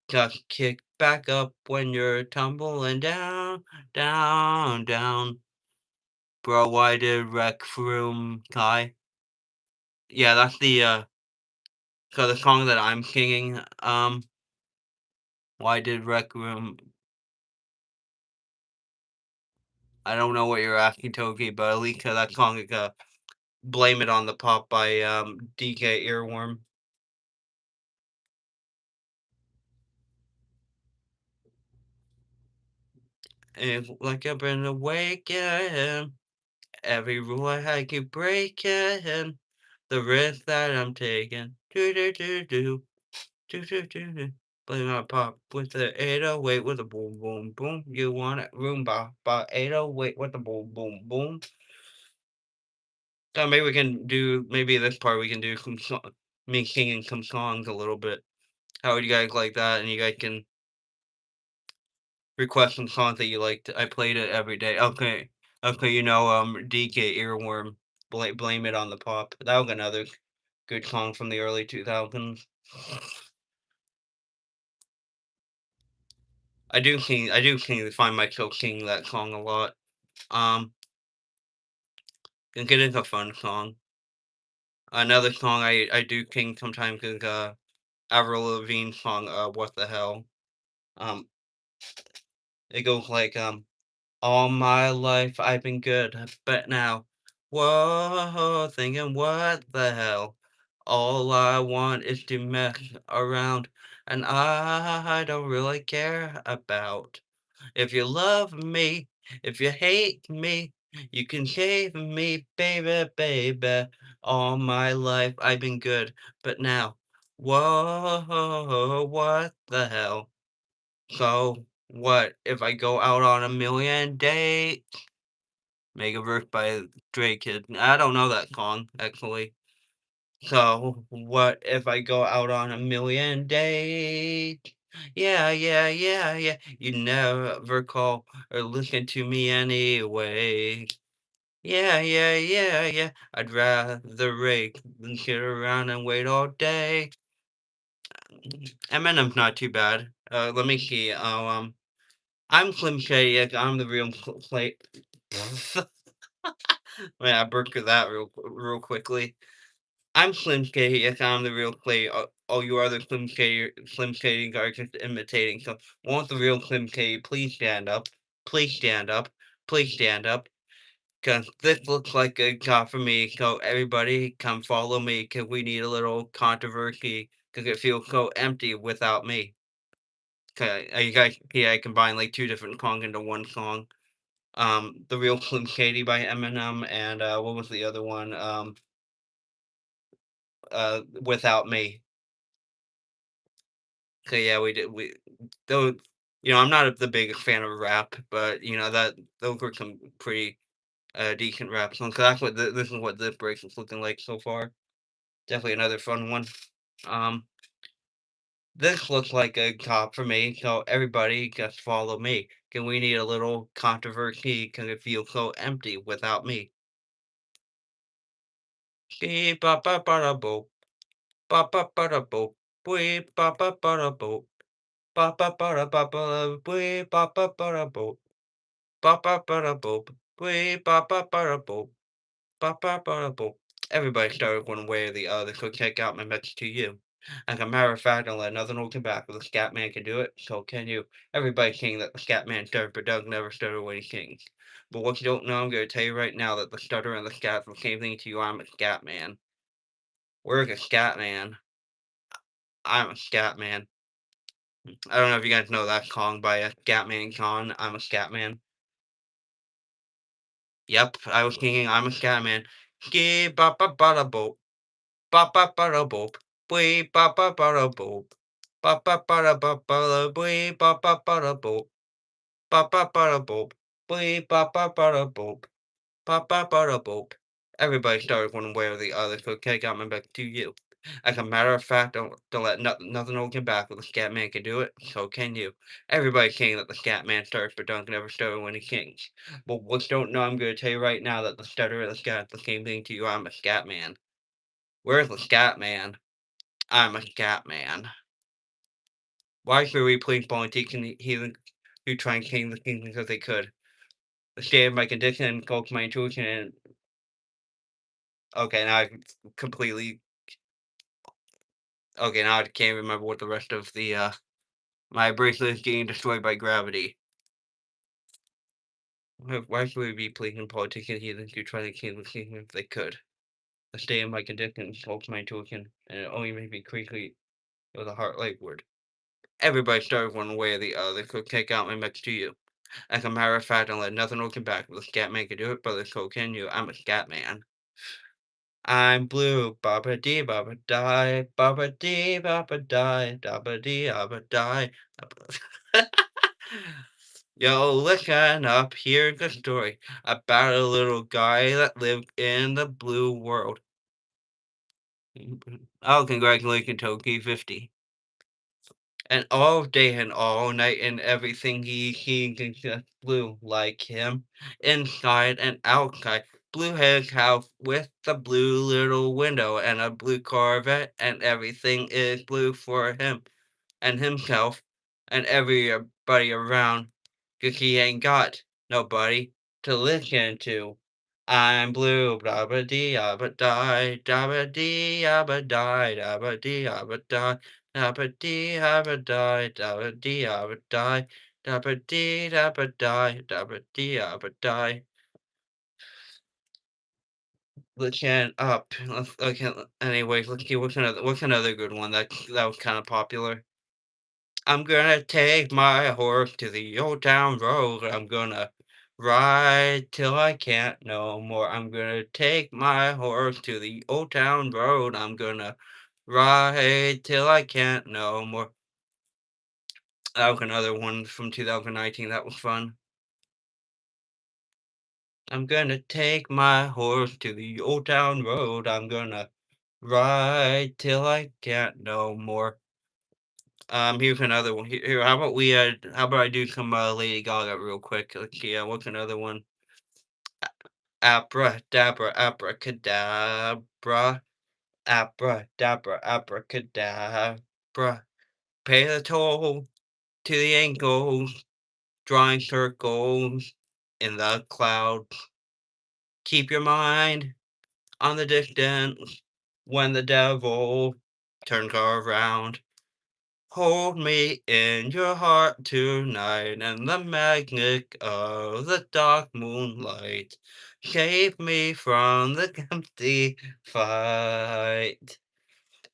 Just kick back up when you're tumbling down, down, down. Bro, why did Rec Room die? Yeah, that's so the song that I'm singing, why did Rec Room I don't know what you're asking, Toki, but at least that song is, Blame It on the Pop by, DK Earworm. It's like I've been awakened, every rule I had keep breaking, the risk that I'm taking. Do do do do, do do do do. Blame It on Pop with the 808 with the boom boom boom. You want it? Roomba, ba 808 with the boom boom boom. So maybe we can do maybe this part we can do some me singing some songs a little bit. How would you guys like that? And you guys can request some songs that you liked. I played it every day. Okay. Okay, DK Earworm. Blame It on the Pop. That was another good song from the early 2000s. I do find myself singing that song a lot. Um, it is a fun song. Another song I do sing sometimes is Avril Lavigne's song, What the Hell. Um, it goes like, all my life I've been good, but now, whoa, thinking what the hell? All I want is to mess around, and I don't really care about. If you love me, if you hate me, you can save me, baby, baby. All my life I've been good, but now, whoa, what the hell? So, what if I go out on a million dates? Mega Verse by Drake Kid. I don't know that song, actually. So, what if I go out on a million dates? Yeah, yeah, yeah, yeah. You never call or listen to me anyway. Yeah, yeah, yeah, yeah. I'd rather rake than sit around and wait all day. Eminem's not too bad. Let me see. I'm Slim Shady. Yes, I'm the real play. Man, I burped through that real quickly. I'm Slim Shady. Yes, I'm the real play. Oh, you are the Slim Shady are just imitating. So, won't the real Slim Shady please stand up? Please stand up. Please stand up. Cause this looks like a job for me. So everybody, come follow me. Cause we need a little controversy. Cause it feels so empty without me. Okay, you guys see I combined like two different songs into one song. The Real Slim Shady by Eminem, and what was the other one? Without Me. So yeah, we did. We those. I'm not the biggest fan of rap, but that those were some pretty decent rap songs. 'Cause that's what this is what this break is looking like so far. Definitely another fun one. Um, this looks like a top for me, so everybody just follow me. Can we need a little controversy? Can it feel so empty without me? Beep, ba ba ba da bo, ba ba ba da bo, beep, ba ba ba da bo, ba ba ba da ba ba da, beep, ba ba ba da bo, ba ba ba da bo, beep, ba ba ba da bo, ba ba ba da bo. Everybody started one way or the other, so check out my message to you. As a matter of fact, I'll let nothing hold him back. If the scat man can do it, so can you. Everybody saying that the scat man stuttered, but Doug never stuttered when he sings. But what you don't know, I'm going to tell you right now that the stutter and the scat's the same thing to you. I'm a scat man. Where's a scat man? I'm a scat man. I don't know if you guys know that song by a Scatman Con. I'm a scat man. Yep, I was singing I'm a scat man. Ski ba ba ba da bo, ba ba ba da bo, bwee ba ba ba da bo, ba ba ba da ba ba da bwee ba ba ba da bo, ba ba ba da bo, bwee ba ba ba da bo. Ba ba ba da boop. Everybody started one way or the other, so okay, got my back to you. As a matter of fact, don't let nothing hold you back. If the scat man can do it, so can you. Everybody saying that the scat man starts, but don't never stutter when he sings. But what you don't know, I'm going to tell you right now that the stutter and the scat is the same thing to you. I'm a scat man. Where's the scat man? I'm a scat man. Why should we please politics and heathen who try and change the things because they could? The state of my condition and go to my intuition and okay, now I completely okay, now I can't remember what the rest of the, my bracelet is getting destroyed by gravity. Why should we be playing politicians here to try to kill the king if they could? The state of my condition spoke my intuition, and it only made me quickly with a heart lakeward. Everybody started one way or the other, could kick out my mix to you. As a matter of fact, I let nothing hold me back. If the scat man could do it, brother, so can you. I'm a scat man. I'm blue, baba dee, baba die, baba dee, baba die, baba dee, baba die. Yo, listen up, here's a story about a little guy that lived in the blue world. Oh, congratulations, Toki 50. And all day and all night and everything he can just blue like him, inside and outside. Blue his house with the blue little window and a blue Corvette, and everything is blue for him and himself and everybody around, 'cause he ain't got nobody to listen to. I'm blue, blah ba dee, ba die, da ba dee, ba die, da ba dee, ba die, da ba dee, ba die, da ba dee, ba die, da ba dee, ba die, da ba dee, ba die. Looking up. Let's okay. Anyways, let's see what's another good one that was kind of popular. I'm gonna take my horse to the old town road. I'm gonna ride till I can't no more. I'm gonna take my horse to the old town road. I'm gonna ride till I can't no more. That was another one from 2019. That was fun. I'm gonna take my horse to the old town road. I'm gonna ride till I can't no more. Here's another one. Here, how about I do some Lady Gaga real quick? Let's see. What's another one? Abracadabra, abracadabra, abracadabra, abracadabra. Pay the toll to the ankles, drawing circles in the clouds. Keep your mind on the distance when the devil turns around. Hold me in your heart tonight, and the magic of the dark moonlight save me from the empty fight.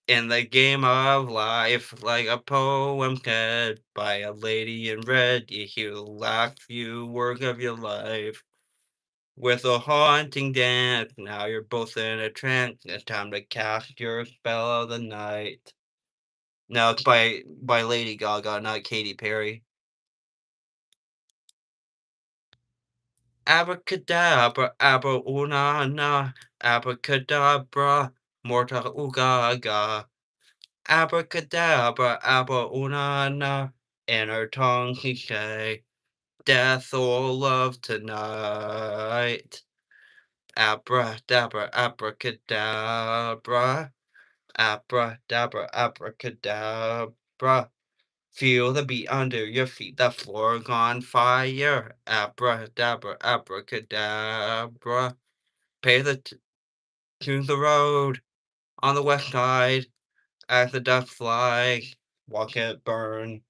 In the game of life, like a poem said by a lady in red, you hear the last few words of your life. With a haunting dance, now you're both in a trance. It's time to cast your spell of the night. No, it's by Lady Gaga, not Katy Perry. Abracadabra, abra una na, abracadabra, morta ugaga. Abracadabra, abra una na, in her tongue she say, death or love tonight. Abracadabra, abracadabra, abracadabra, abracadabra. Feel the beat under your feet, the floor on fire. Abracadabra, abracadabra. Pay to the road on the west side as the dust flies. Watch it burn.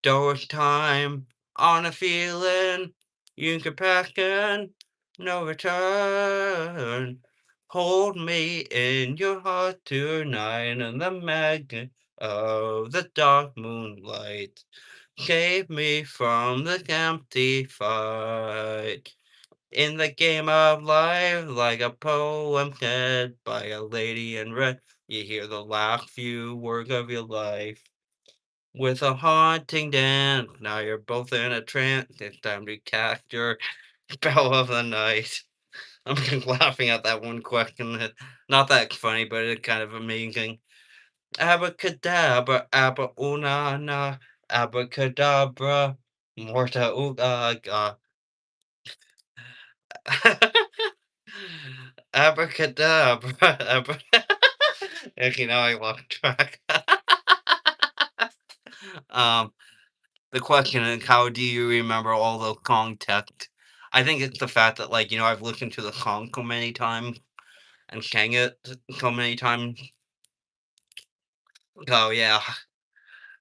Door's time on a feeling. You can pack in, no return. Hold me in your heart tonight in the magnet of the dark moonlight. Save me from the empty fight. In the game of life, like a poem said by a lady in red, you hear the last few words of your life. With a haunting dance, now you're both in a trance. It's time to cast your spell of the night. I'm just laughing at that one question. Not that funny, but it's kind of amazing. Abracadabra, abra una na, abracadabra, morta ugaga. Abracadabra, okay, now I lost track. um, the question is, how do you remember all the song text? I think it's the fact that, like, I've listened to the song so many times and sang it so many times. Oh yeah,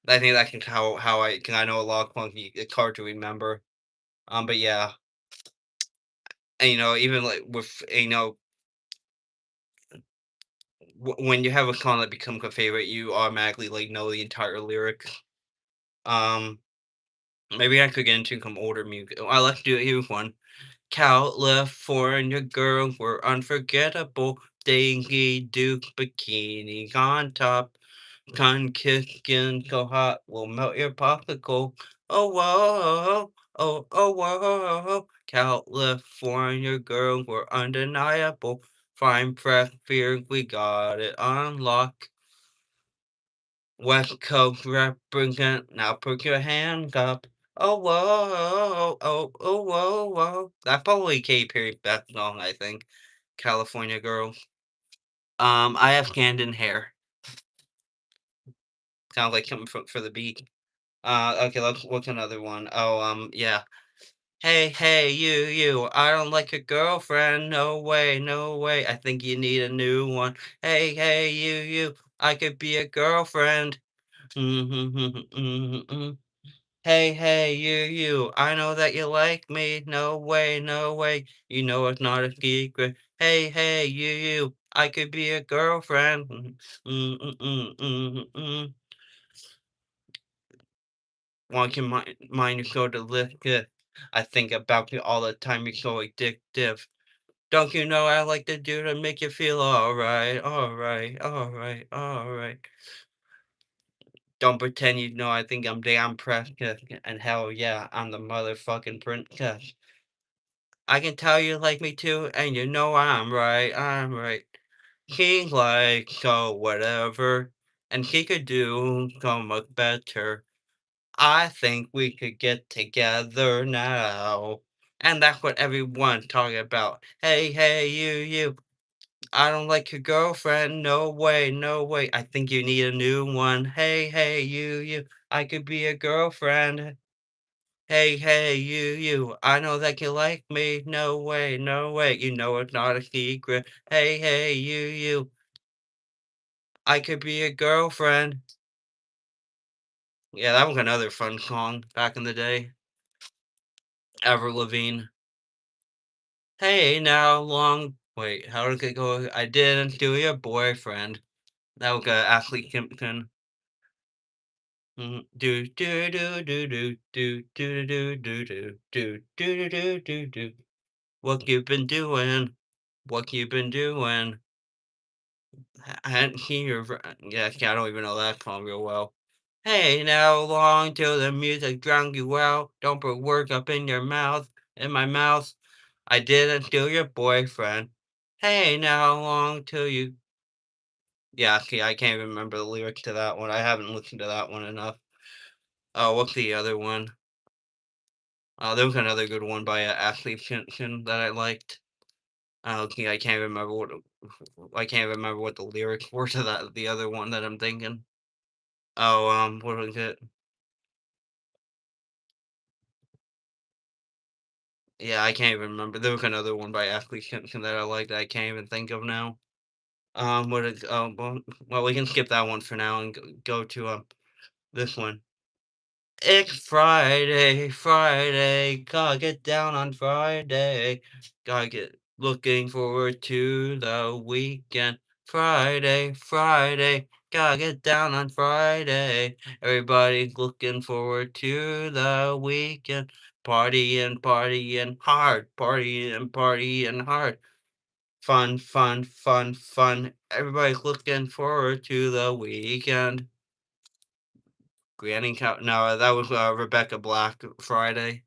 I think that can how I know a lot of songs. It's hard to remember. But yeah, and even like with when you have a song that becomes a favorite, you automatically like know the entire lyrics. Um, Maybe I could get into some older music. I like to do here's one. California girls were unforgettable. Dingy Duke bikinis on top. Tongue kissing so hot will melt your popsicle. Oh whoa, oh whoa. California girls were undeniable. Fine fresh fear, we got it on lock. West Coast represent, now put your hands up. Oh whoa, whoa. That's probably Katy Perry's best song, I think. California Girls. I have Camden hair. Sounds like something for the beat. Okay, let's what's another one? Oh, yeah. Hey, you. I don't like your girlfriend. No way, no way. I think you need a new one. Hey, you. I could be a girlfriend. Hey, you. I know that you like me. No way, no way. You know it's not a secret. Hey, you. I could be a girlfriend. Want your mind is so delicious. I think about you all the time. You're so addictive. Don't you know I like to do to make you feel alright. Don't pretend you know I think I'm damn precious. And hell yeah, I'm the motherfucking princess. I can tell you like me too, and you know I'm right. He's like, so whatever, and he could do so much better. I think we could get together now. And that's what everyone's talking about. Hey, you. I don't like your girlfriend. No way, no way. I think you need a new one. Hey, you. I could be a girlfriend. Hey, you. I know that you like me. No way, no way. You know it's not a secret. Hey, you. I could be a girlfriend. Yeah, that was another fun song back in the day. Ever Levine. Hey, now long. Wait, how did it go? I didn't do your boyfriend. That was Ashley Simpson. Do. What you been doing? What you been doing? I hadn't seen your yeah, I don't even know that song real well. Hey, now long till the music drowned you out. Don't put words up in my mouth. I didn't steal your boyfriend. Hey, now long till you. Yeah, see, I can't even remember the lyrics to that one. I haven't listened to that one enough. Oh, what's the other one? There was another good one by Ashley Simpson that I liked. Okay, I can't remember what the lyrics were to that the other one that I'm thinking. Oh, what was it? Yeah, I can't even remember. There was another one by Ashley Simpson that I liked that I can't even think of now. What is well, we can skip that one for now and go to this one. It's Friday, gotta get down on Friday. Gotta get looking forward to the weekend. Friday, gotta get down on Friday. Everybody's looking forward to the weekend. Partying hard. Partying hard. Fun. Everybody's looking forward to the weekend. Granny Cow no, that was, Rebecca Black, Friday.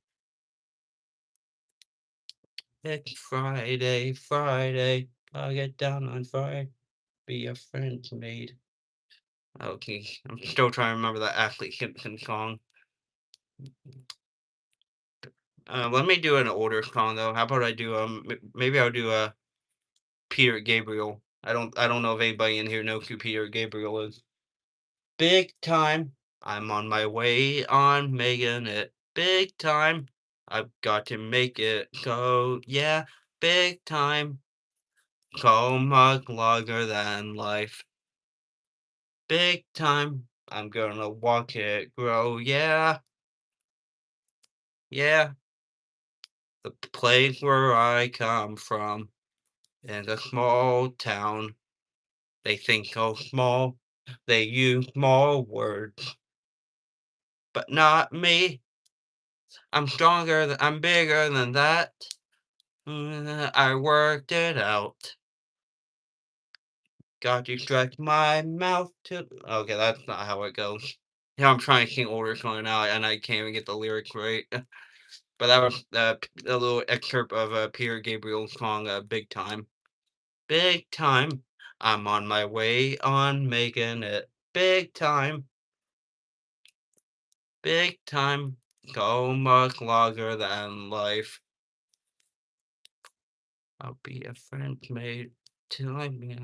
It's Friday, I'll get down on Friday, be a friend's maid. Okay, I'm still trying to remember that Ashley Simpson song. Let me do an older song, though. How about I do, maybe I'll do, Peter Gabriel. I don't know if anybody in here knows who Peter Gabriel is. Big time, I'm on my way on making it big time. I've got to make it so, yeah, big time. So much longer than life. Big time. I'm gonna watch it grow. Yeah. The place where I come from in a small town. They think so small, they use small words, but not me. I'm bigger than that. I worked it out. Got you stretch my mouth to okay, that's not how it goes. Yeah, I'm trying to sing older song now, and I can't even get the lyrics right. But that was, a little excerpt of, Peter Gabriel's song, Big Time. Big time, I'm on my way on making it big time, big time, so much longer than life. I'll be a French maid till I meet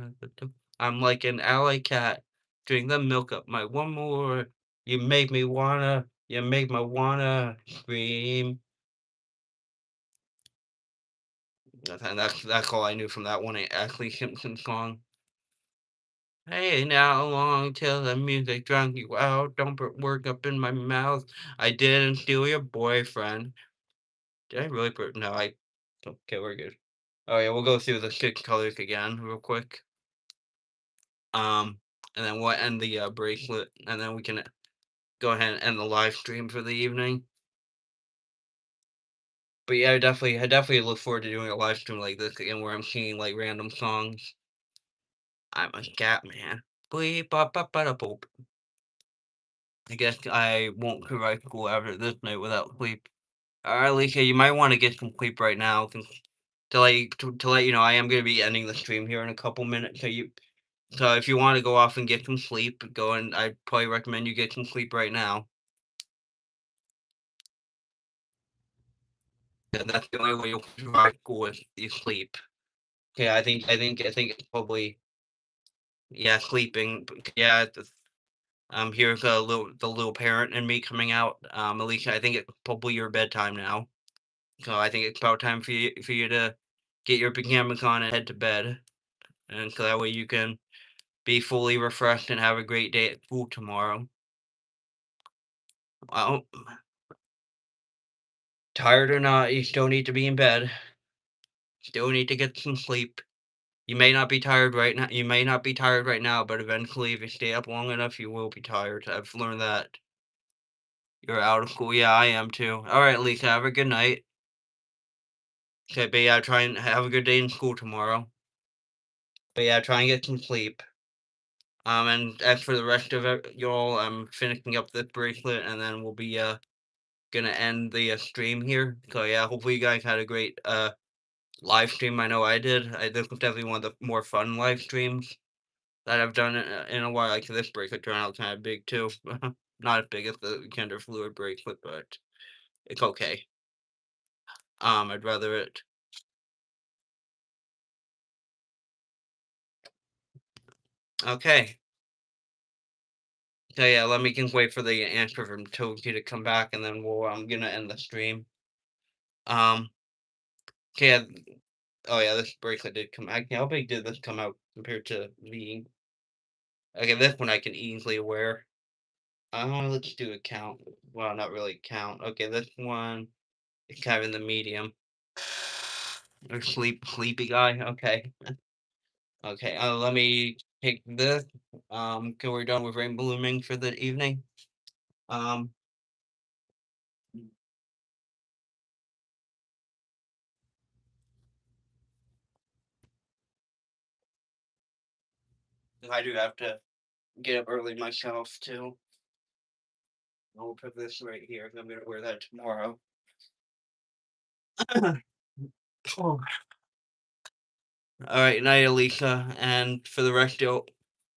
I'm like an alley cat, drink the milk up my one more. You make me wanna scream. And that's all I knew from that one Ashley Simpson song. Hey, now long till the music drunk you out. Don't put words up in my mouth. I didn't steal your boyfriend. Did I really put? No, I. Okay, we're good. Oh yeah, we'll go through the six colors again real quick. And then we'll end the bracelet, and then we can go ahead and end the live stream for the evening. But yeah, I definitely look forward to doing a live stream like this again, where I'm singing like random songs. I'm a cat man. Bleep, bop, bop, bada, boop. I guess I won't survive school after this night without sleep. Alicia, you might want to get some sleep right now, to let you know I am going to be ending the stream here in a couple minutes. So if you want to go off and get some sleep, go and I'd probably recommend you get some sleep right now. That's the only way you'll survive school is you sleep. Okay, I think it's probably yeah sleeping. Yeah, here's the little parent and me coming out. Alicia, I think it's probably your bedtime now. So I think it's about time for you to get your pajamas on and head to bed, and so that way you can be fully refreshed and have a great day at school tomorrow. Well, tired or not, you still need to be in bed. Still need to get some sleep. You may not be tired right now. You may not be tired right now, but eventually, if you stay up long enough, you will be tired. I've learned that. You're out of school. Yeah, I am too. All right, Lisa. Have a good night. Okay, but yeah, try and have a good day in school tomorrow. But yeah, try and get some sleep. And as for the rest of it, y'all, I'm finishing up this bracelet, and then we'll be gonna end the stream here. So yeah, hopefully you guys had a great live stream. I know I did. This was definitely one of the more fun live streams that I've done in a while. Like this bracelet turned out kind of big too. Not as big as the gender fluid bracelet, but it's okay. I'd rather it. Okay. So yeah, let me can wait for the answer from Toki to come back, and then I'm gonna end the stream. Um. Okay. Oh yeah, this bracelet did come. How big did this come out compared to the? Okay, this one I can easily wear. Let's do a count. Well, not really count. Okay, this one is kind of in the medium. Or sleepy guy. Okay. Okay. Let me take this. Okay, we're done with rainbow blooming for the evening. Um, I do have to get up early myself too. I'll put this right here. I'm gonna wear that tomorrow. Oh. All right, night, Elisa, and for the rest of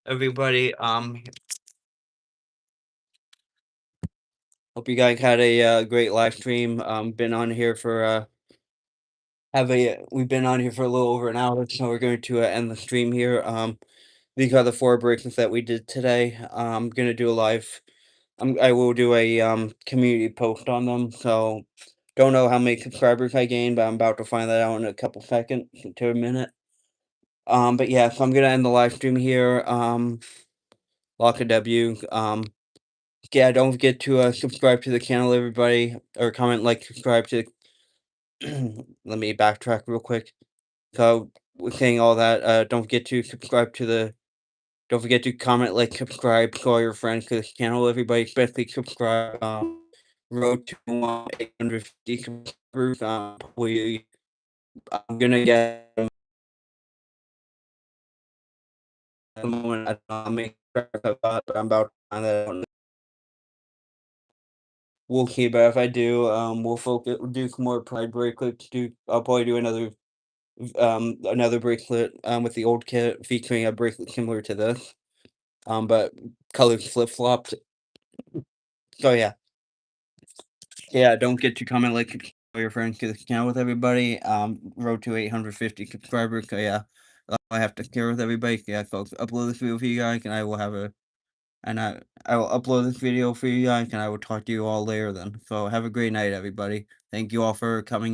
everybody, hope you guys had a great live stream. Been on here for we've been on here for a little over an hour, so we're going to end the stream here. These are the four breakings that we did today. I'm gonna do a live. I will do a community post on them. So don't know how many subscribers I gained, but I'm about to find that out in a couple seconds to a minute. But yeah, so I'm gonna end the live stream here. Lock a W. Yeah, don't forget to subscribe to the channel, everybody, or comment, like, subscribe to. Let me backtrack real quick. So, with saying all that, don't forget to subscribe to the Don't forget to comment, like, subscribe, to all your friends to this channel, everybody, especially subscribe, road to 850 subscribers, I'm gonna get the moment I'll make sure I'm about to find that. We'll see, but if I do, we'll do some more pride bracelets. I'll probably do another bracelet with the old kit featuring a bracelet similar to this, but colors flip flopped. So yeah, don't get to comment, like, subscribe your friends to this channel with everybody. Road to 850 subscribers. So yeah, I have to share with everybody. Yeah, so I'll upload this video for you guys, and I will have a and I will upload this video for you guys, and I will talk to you all later then. So have a great night, everybody. Thank you all for coming in.